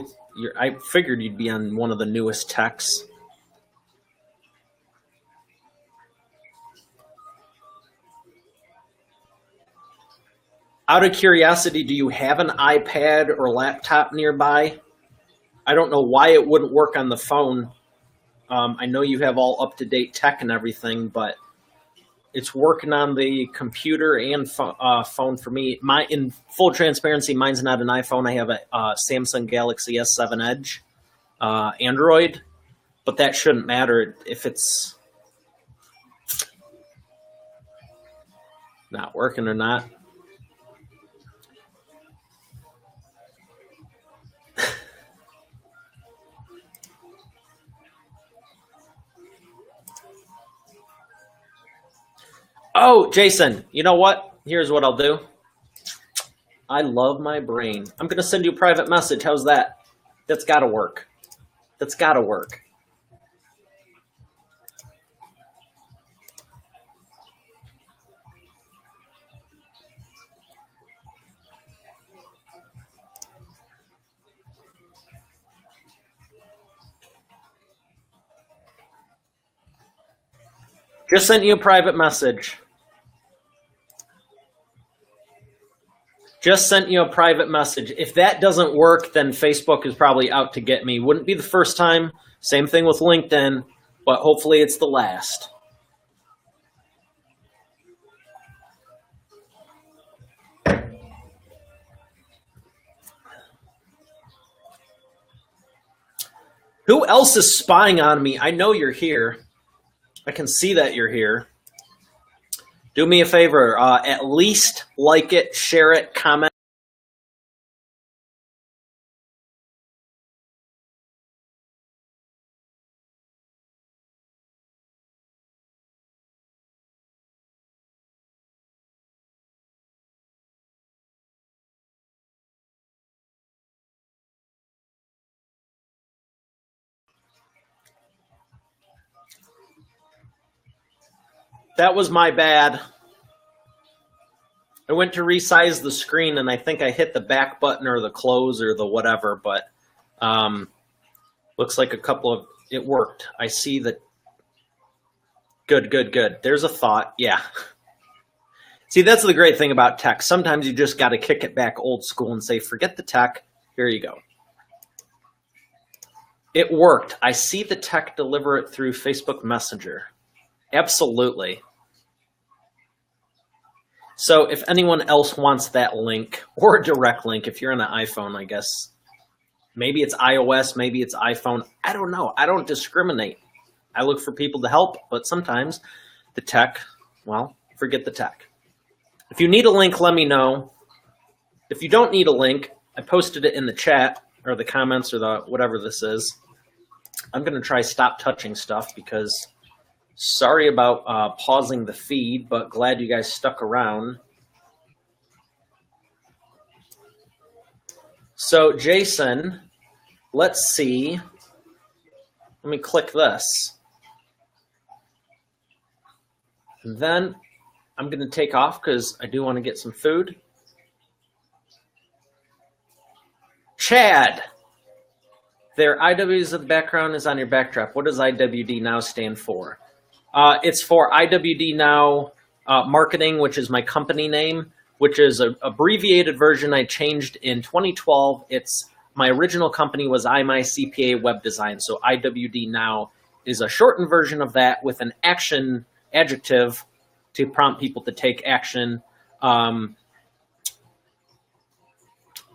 I figured you'd be on one of the newest techs. Out of curiosity, do you have an iPad or laptop nearby? I don't know why it wouldn't work on the phone. I know you have all up-to-date tech and everything, but it's working on the computer and phone for me. In full transparency, mine's not an iPhone. I have a Samsung Galaxy S7 Edge, Android, but that shouldn't matter if it's not working or not. Oh, Jason, you know what? Here's what I'll do. I love my brain. I'm going to send you a private message. How's that? That's got to work. That's got to work. Just sent you a private message. Just sent you a private message. If that doesn't work, then Facebook is probably out to get me. Wouldn't be the first time. Same thing with LinkedIn, but hopefully it's the last. Who else is spying on me? I know you're here. I can see that you're here. Do me a favor, at least like it, share it, comment. That was my bad. I went to resize the screen and I think I hit the back button or the close or the whatever, but looks like a couple of, it worked. I see that. Good. There's a thought. Yeah. See, that's the great thing about tech. Sometimes you just got to kick it back old school and say, forget the tech. Here you go. It worked. I see the tech deliver it through Facebook Messenger. Absolutely. So if anyone else wants that link or a direct link, if you're on an iPhone, I guess, maybe it's iOS, maybe it's iPhone. I don't know. I don't discriminate. I look for people to help, but sometimes the tech, well, forget the tech. If you need a link, let me know. If you don't need a link, I posted it in the chat or the comments or the whatever this is. I'm going to try stop touching stuff because sorry about pausing the feed, but glad you guys stuck around. So Jason, let's see. Let me click this. And then I'm going to take off because I do want to get some food. Chad. Their IWs of the background is on your backdrop. What does IWD Now stand for? It's for IWD Now Marketing, which is my company name, which is an abbreviated version I changed in 2012. My original company was iMyCPA Web Design, so IWD Now is a shortened version of that with an action adjective to prompt people to take action. My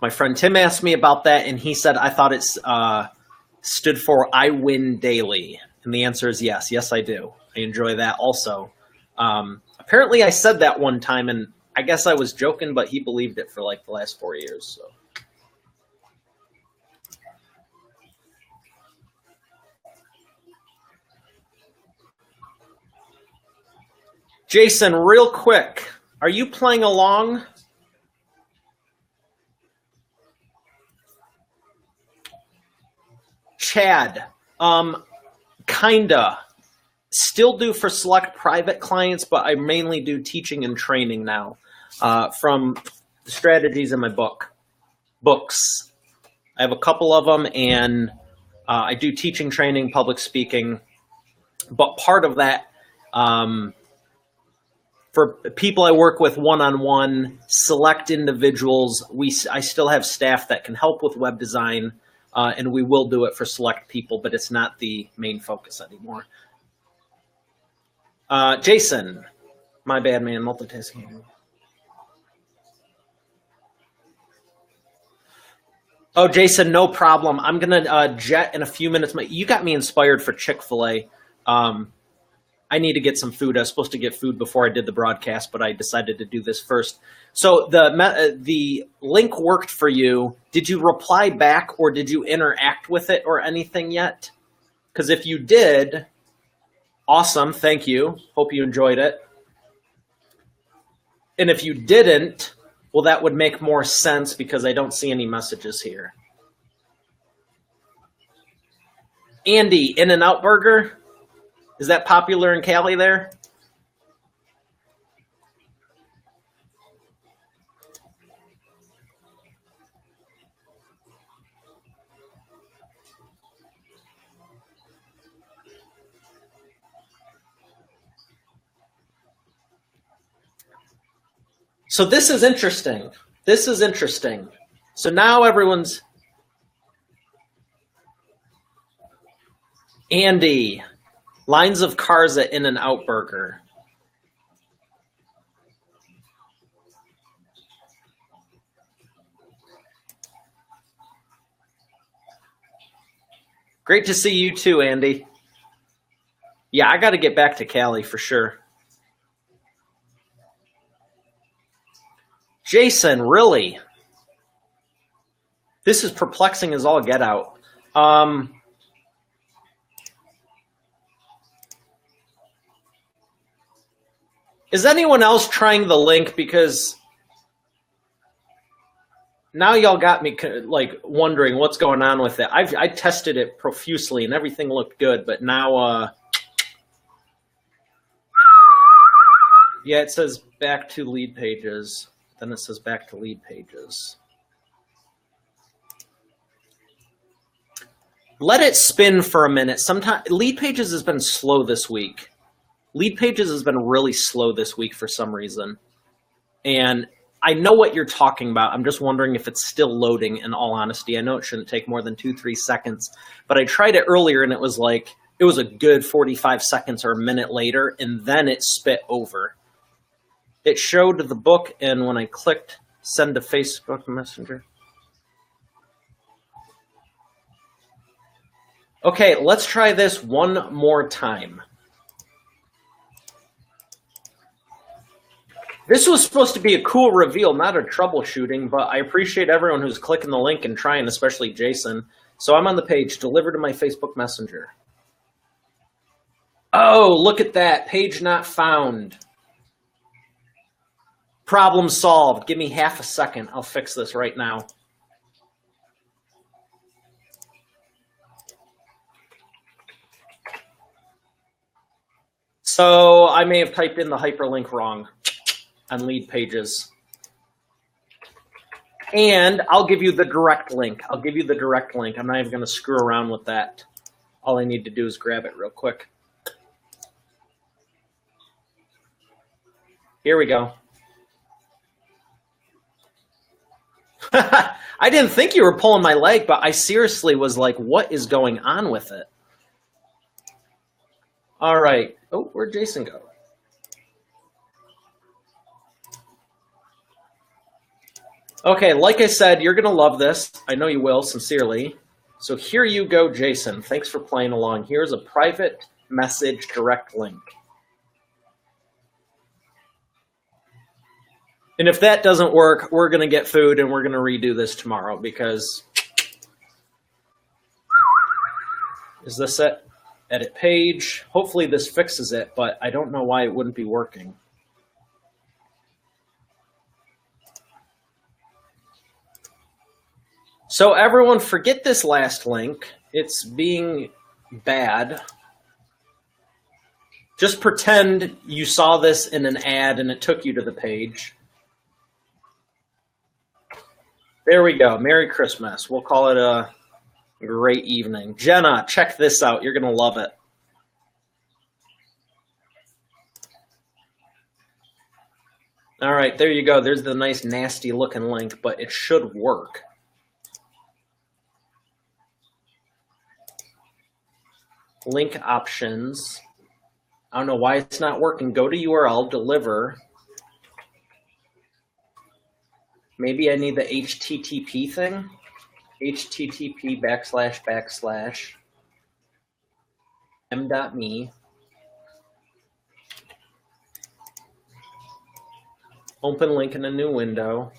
friend Tim asked me about that, and he said, I thought it stood for I Win Daily. And the answer is yes. Yes, I do. I enjoy that also. Apparently, I said that one time, and I guess I was joking, but he believed it for like the last 4 years. So. Jason, real quick, are you playing along? Chad, kinda. Still do for select private clients, but I mainly do teaching and training now from the strategies in my books. I have a couple of them, and I do teaching, training, public speaking. But part of that, for people I work with one-on-one, select individuals, I still have staff that can help with web design, and we will do it for select people, but it's not the main focus anymore. Jason, my bad, man, multitasking. Oh, Jason, no problem. I'm going to jet in a few minutes. You got me inspired for Chick-fil-A. I need to get some food. I was supposed to get food before I did the broadcast, but I decided to do this first. So the link worked for you. Did you reply back or did you interact with it or anything yet? Because if you did, awesome. Thank you. Hope you enjoyed it. And if you didn't, Well, that would make more sense because I don't see any messages here. Andy, In-N-Out Burger? Is that popular in Cali there? So this is interesting. This is interesting. So now everyone's... Andy, lines of cars at In-N-Out Burger. Great to see you too, Andy. Yeah, I got to get back to Cali for sure. Jason, really? This is perplexing as all get out. Is anyone else trying the link? Because now y'all got me like wondering what's going on with it. I tested it profusely and everything looked good, but now, yeah, it says back to lead pages. Then it says back to lead pages. Let it spin for a minute. Sometimes lead pages has been slow this week. Lead pages has been really slow this week for some reason. And I know what you're talking about. I'm just wondering if it's still loading, in all honesty. I know it shouldn't take more than 2-3 seconds, but I tried it earlier and it was a good 45 seconds or a minute later, and then it spit over. It showed the book, and when I clicked send to Facebook Messenger. Okay, let's try this one more time. This was supposed to be a cool reveal, not a troubleshooting, but I appreciate everyone who's clicking the link and trying, especially Jason. So I'm on the page, delivered to my Facebook Messenger. Oh, look at that, page not found. Problem solved. Give me half a second. I'll fix this right now. So I may have typed in the hyperlink wrong on lead pages. And I'll give you the direct link. I'll give you the direct link. I'm not even going to screw around with that. All I need to do is grab it real quick. Here we go. I didn't think you were pulling my leg, but I seriously was like, what is going on with it? All right. Oh, where'd Jason go? Okay, like I said, you're going to love this. I know you will, sincerely. So here you go, Jason. Thanks for playing along. Here's a private message direct link. And if that doesn't work, we're going to get food and we're going to redo this tomorrow because... Is this it? Edit page. Hopefully this fixes it, but I don't know why it wouldn't be working. So everyone, forget this last link. It's being bad. Just pretend you saw this in an ad and it took you to the page. There we go. Merry Christmas. We'll call it a great evening. Jenna, check this out. You're going to love it. All right, there you go. There's the nice nasty looking link, but it should work. Link options. I don't know why it's not working. Go to URL, deliver. Maybe I need the HTTP thing. HTTP / m.me. Open link in a new window.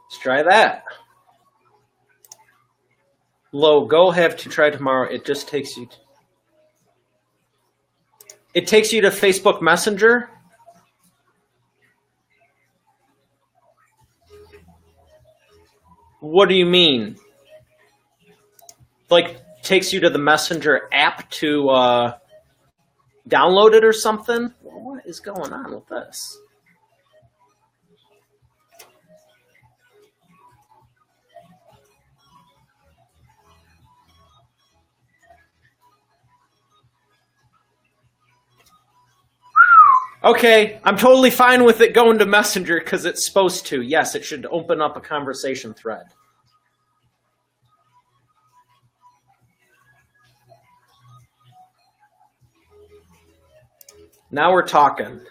Let's try that. Low, go have to try tomorrow. It just takes you. It takes you to Facebook Messenger. What do you mean? Like, takes you to the Messenger app to download it or something? What is going on with this? Okay, I'm totally fine with it going to Messenger because it's supposed to. Yes, it should open up a conversation thread. Now we're talking.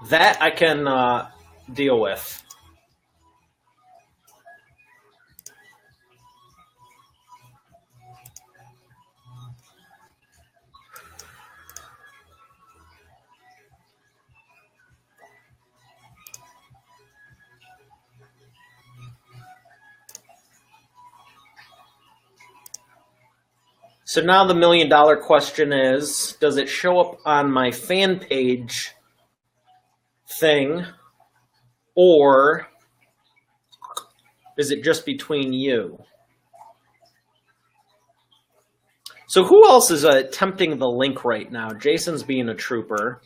That I can deal with. So now the $1 million question is, does it show up on my fan page thing, or is it just between you? So who else is attempting the link right now? Jason's being a trooper.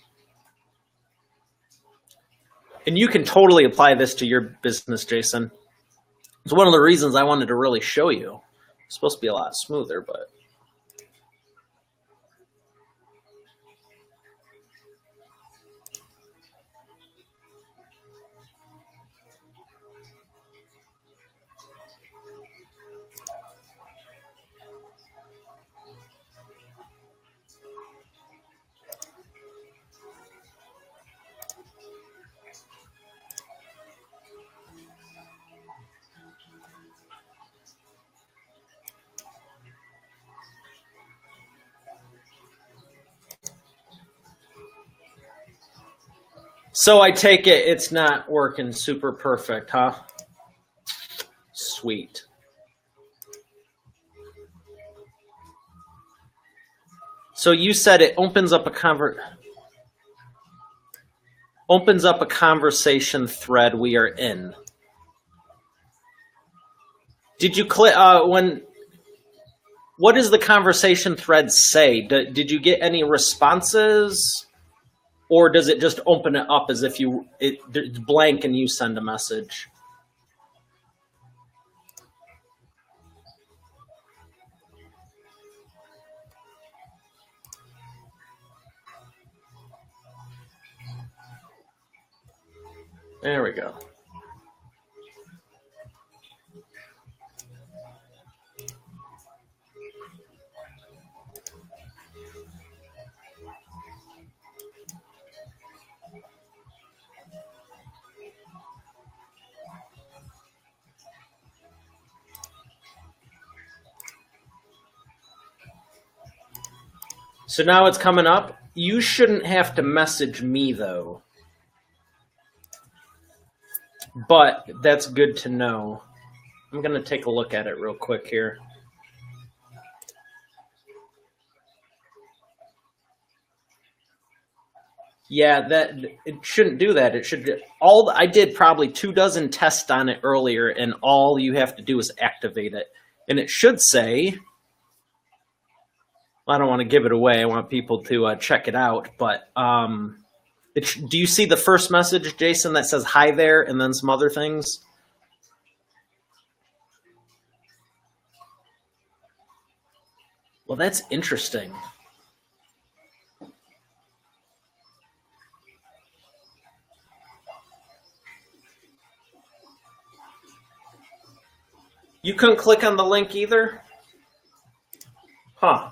And you can totally apply this to your business, Jason. It's one of the reasons I wanted to really show you. It's supposed to be a lot smoother, but... So I take it it's not working super perfect, huh? Sweet. So you said it opens up a conversation thread we are in. Did you click what does the conversation thread say? Did you get any responses? Or does it just open it up as if it's blank and you send a message? There we go. So now it's coming up. You shouldn't have to message me, though. But that's good to know. I'm going to take a look at it real quick here. Yeah, it shouldn't do that. It should I did probably 24 tests on it earlier, and all you have to do is activate it. And it should say, I don't want to give it away. I want people to check it out. But do you see the first message, Jason, that says hi there and then some other things? Well, that's interesting. You couldn't click on the link either? Huh.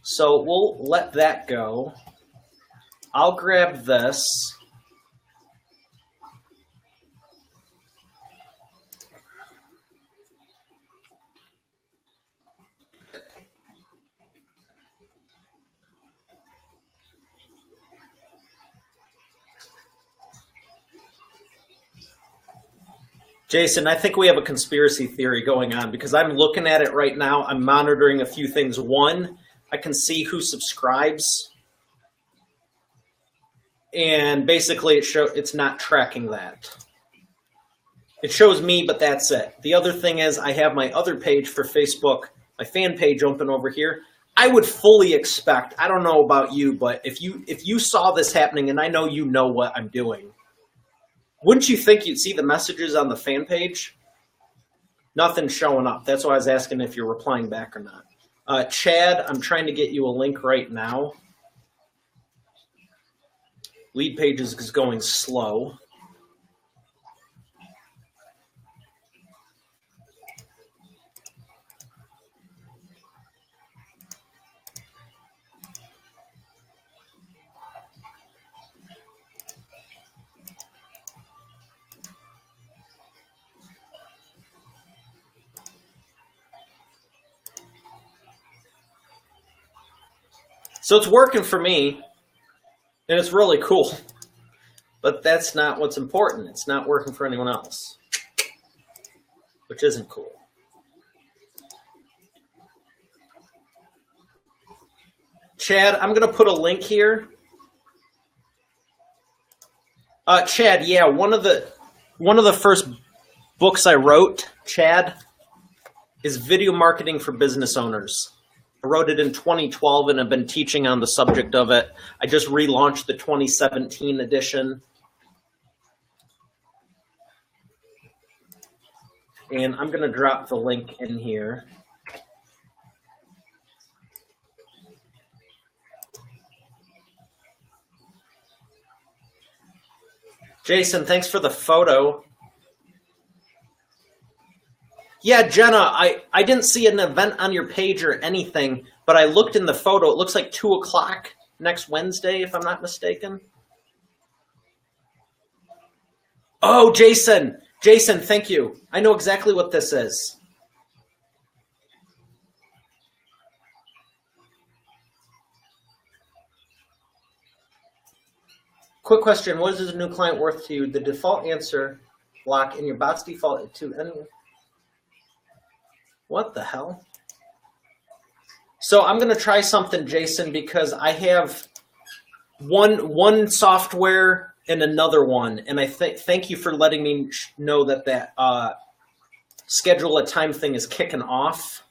So we'll let that go. I'll grab this. Jason, I think we have a conspiracy theory going on because I'm looking at it right now. I'm monitoring a few things. One, I can see who subscribes. And basically it's not tracking that. It shows me, but that's it. The other thing is I have my other page for Facebook, my fan page open over here. I would fully expect, I don't know about you, but if you saw this happening, and I know you know what I'm doing, wouldn't you think you'd see the messages on the fan page? Nothing's showing up. That's why I was asking if you're replying back or not. Chad, I'm trying to get you a link right now. Lead Pages is going slow. So it's working for me, and it's really cool. But that's not what's important. It's not working for anyone else, which isn't cool. Chad, I'm going to put a link here. Chad, yeah, one of the first books I wrote, Chad, is Video Marketing for Business Owners. I wrote it in 2012 and I've been teaching on the subject of it. I just relaunched the 2017 edition. And I'm going to drop the link in here. Jason, thanks for the photo. Yeah, Jenna, I didn't see an event on your page or anything, but I looked in the photo. It looks like 2 o'clock next Wednesday, if I'm not mistaken. Oh, Jason, thank you. I know exactly what this is. Quick question, what is a new client worth to you? The default answer block in your bot's default to anyone. What the hell? So I'm going to try something, Jason, because I have one software and another one, and I thank you for letting me know that schedule a time thing is kicking off,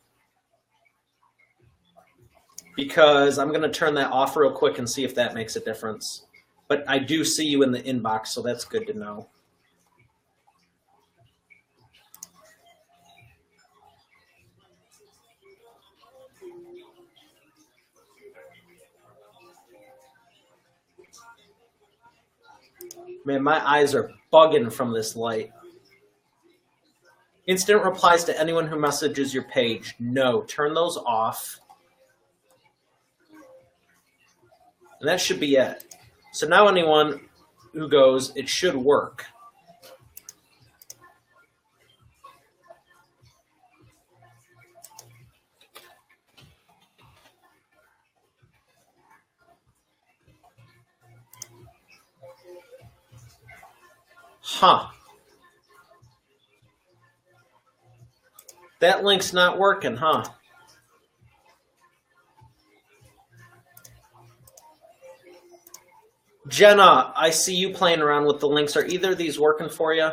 because I'm going to turn that off real quick and see if that makes a difference. But I do see you in the inbox, so that's good to know. Man, my eyes are bugging from this light. Instant replies to anyone who messages your page. No, turn those off. And that should be it. So now anyone who goes, it should work. Huh. That link's not working, huh? Jenna, I see you playing around with the links. Are either of these working for you?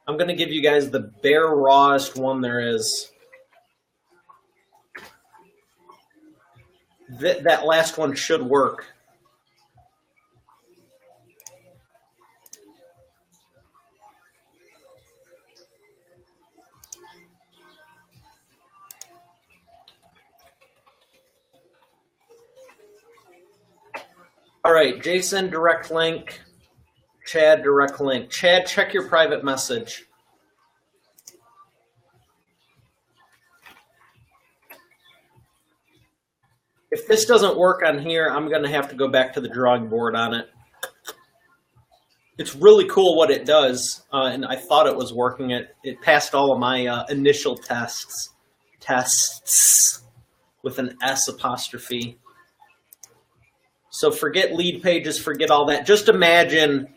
I'm going to give you guys the bare rawest one there is. That last one should work. All right, Jason, direct link. Chad, direct link. Chad, check your private message. If this doesn't work on here, I'm going to have to go back to the drawing board on it. It's really cool what it does, and I thought it was working. It passed all of my initial tests with an S apostrophe. So forget lead pages, forget all that. Just imagine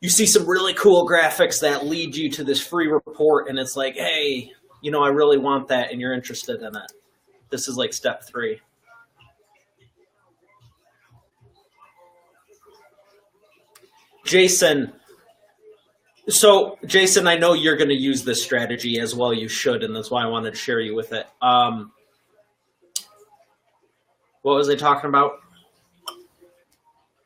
you see some really cool graphics that lead you to this free report, and it's like, hey, you know, I really want that, and you're interested in it. This is like step 3. Jason. So, Jason, I know you're going to use this strategy as well. You should, and that's why I wanted to share you with it. What was I talking about?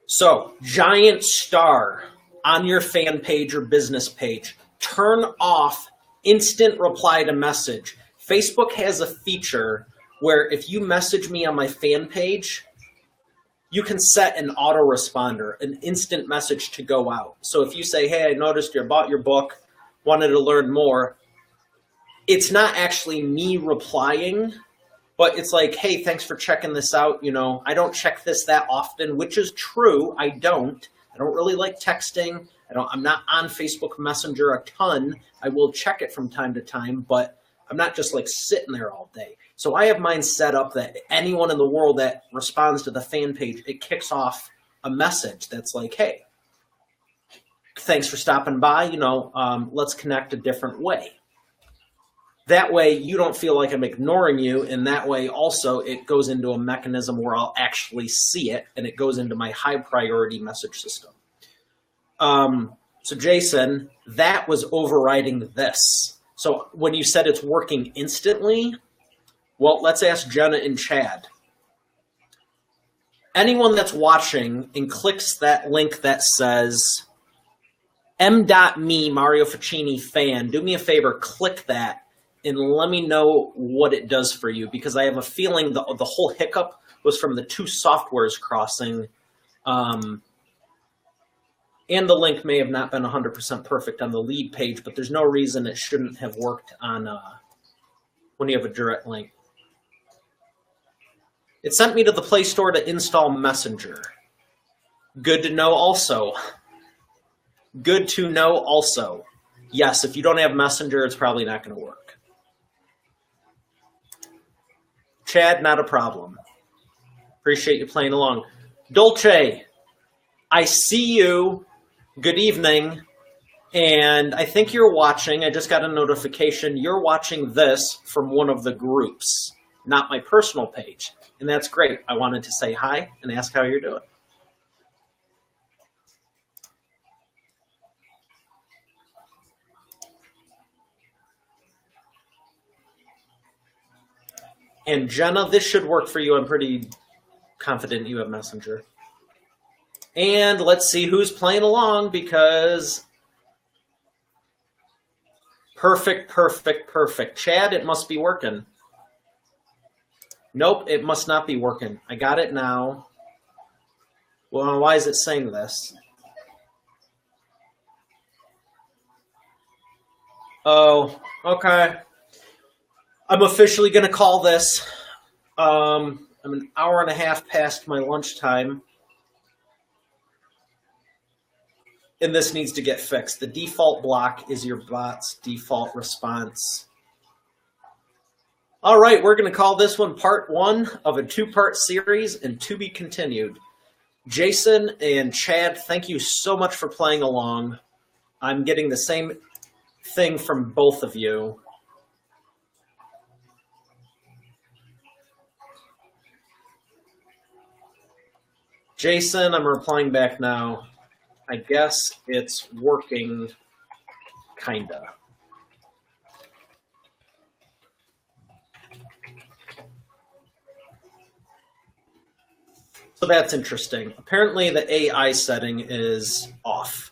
So, giant star on your fan page or business page. Turn off instant reply to message. Facebook has a feature where if you message me on my fan page, you can set an autoresponder, an instant message to go out. So if you say, hey, I noticed you bought your book, wanted to learn more, it's not actually me replying, but it's like, hey, thanks for checking this out. You know, I don't check this that often, which is true. I don't really like texting. I'm not on Facebook Messenger a ton. I will check it from time to time, but I'm not just like sitting there all day. So I have mine set up that anyone in the world that responds to the fan page, it kicks off a message that's like, hey, thanks for stopping by. You know, let's connect a different way. That way you don't feel like I'm ignoring you. And that way also it goes into a mechanism where I'll actually see it and it goes into my high priority message system. So Jason, that was overriding this. So when you said it's working instantly, well, let's ask Jenna and Chad. Anyone that's watching and clicks that link that says m.me Mario Ficini fan, do me a favor, click that and let me know what it does for you, because I have a feeling the whole hiccup was from the two softwares crossing. And the link may have not been 100% perfect on the lead page, but there's no reason it shouldn't have worked on when you have a direct link. It sent me to the Play Store to install Messenger. Good to know also. Good to know also. Yes, if you don't have Messenger, it's probably not going to work. Chad, not a problem. Appreciate you playing along. Dolce, I see you. Good evening. And I think you're watching. I just got a notification. You're watching this from one of the groups, not my personal page. And that's great. I wanted to say hi and ask how you're doing. And Jenna, this should work for you. I'm pretty confident you have Messenger. And let's see who's playing along, because perfect. Chad, it must be working. Nope, it must not be working. I got it now. Well, why is it saying this? Oh, okay. I'm officially going to call this. I'm an hour and a half past my lunchtime. And this needs to get fixed. The default block is your bot's default response. All right, we're going to call this one part 1 of a 2-part series and to be continued. Jason and Chad, thank you so much for playing along. I'm getting the same thing from both of you. Jason, I'm replying back now. I guess it's working, kinda. So that's interesting. Apparently the AI setting is off,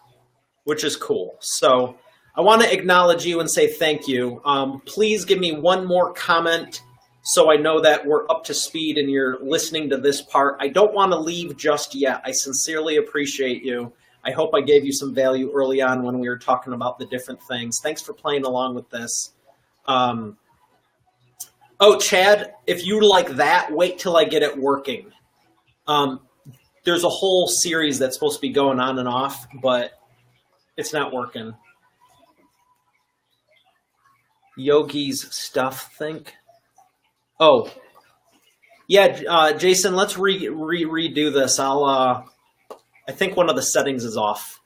which is cool. So I want to acknowledge you and say thank you. Please give me one more comment so I know that we're up to speed and you're listening to this part. I don't want to leave just yet. I sincerely appreciate you. I hope I gave you some value early on when we were talking about the different things. Thanks for playing along with this. Oh, Chad, if you like that, wait till I get it working. There's a whole series that's supposed to be going on and off, but it's not working. Yogi's stuff, think. Oh, yeah, Jason, let's redo this. I think one of the settings is off.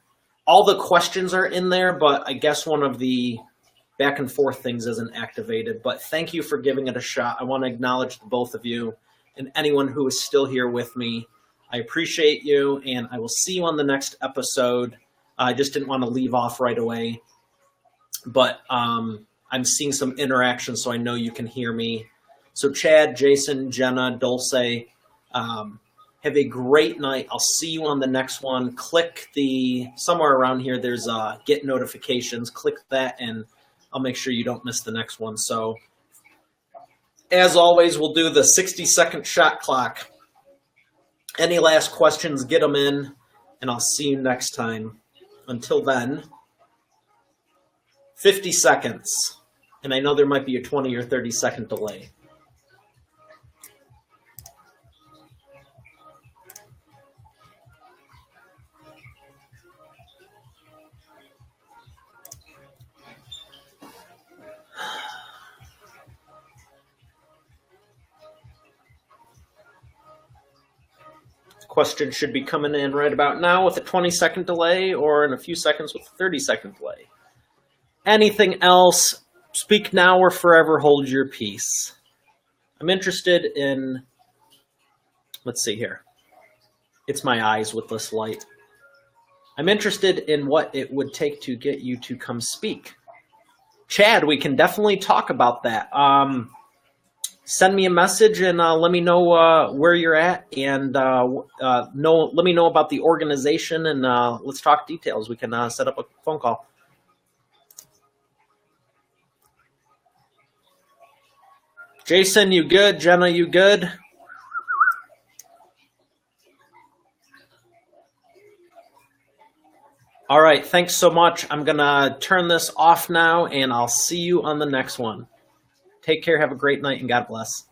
all the questions are in there, but I guess one of the back and forth things isn't activated. But thank you for giving it a shot. I want to acknowledge the both of you and anyone who is still here with me. I appreciate you, and I will see you on the next episode. I just didn't want to leave off right away. But I'm seeing some interaction, so I know you can hear me. So Chad, Jason, Jenna, Dulce, have a great night. I'll see you on the next one. Click somewhere around here, there's get notifications. Click that, and I'll make sure you don't miss the next one. So as always, we'll do the 60-second shot clock. Any last questions, get them in, and I'll see you next time. Until then, 50 seconds. And I know there might be a 20 or 30-second delay. Question should be coming in right about now with a 20-second delay, or in a few seconds with a 30-second delay. Anything else? Speak now or forever hold your peace. I'm interested in, let's see here. It's my eyes with this light. I'm interested in what it would take to get you to come speak. Chad, we can definitely talk about that. Send me a message and let me know where you're at, and let me know about the organization, and let's talk details. We can set up a phone call. Jason, you good? Jenna, you good? All right, thanks so much. I'm going to turn this off now, and I'll see you on the next one. Take care, have a great night, and God bless.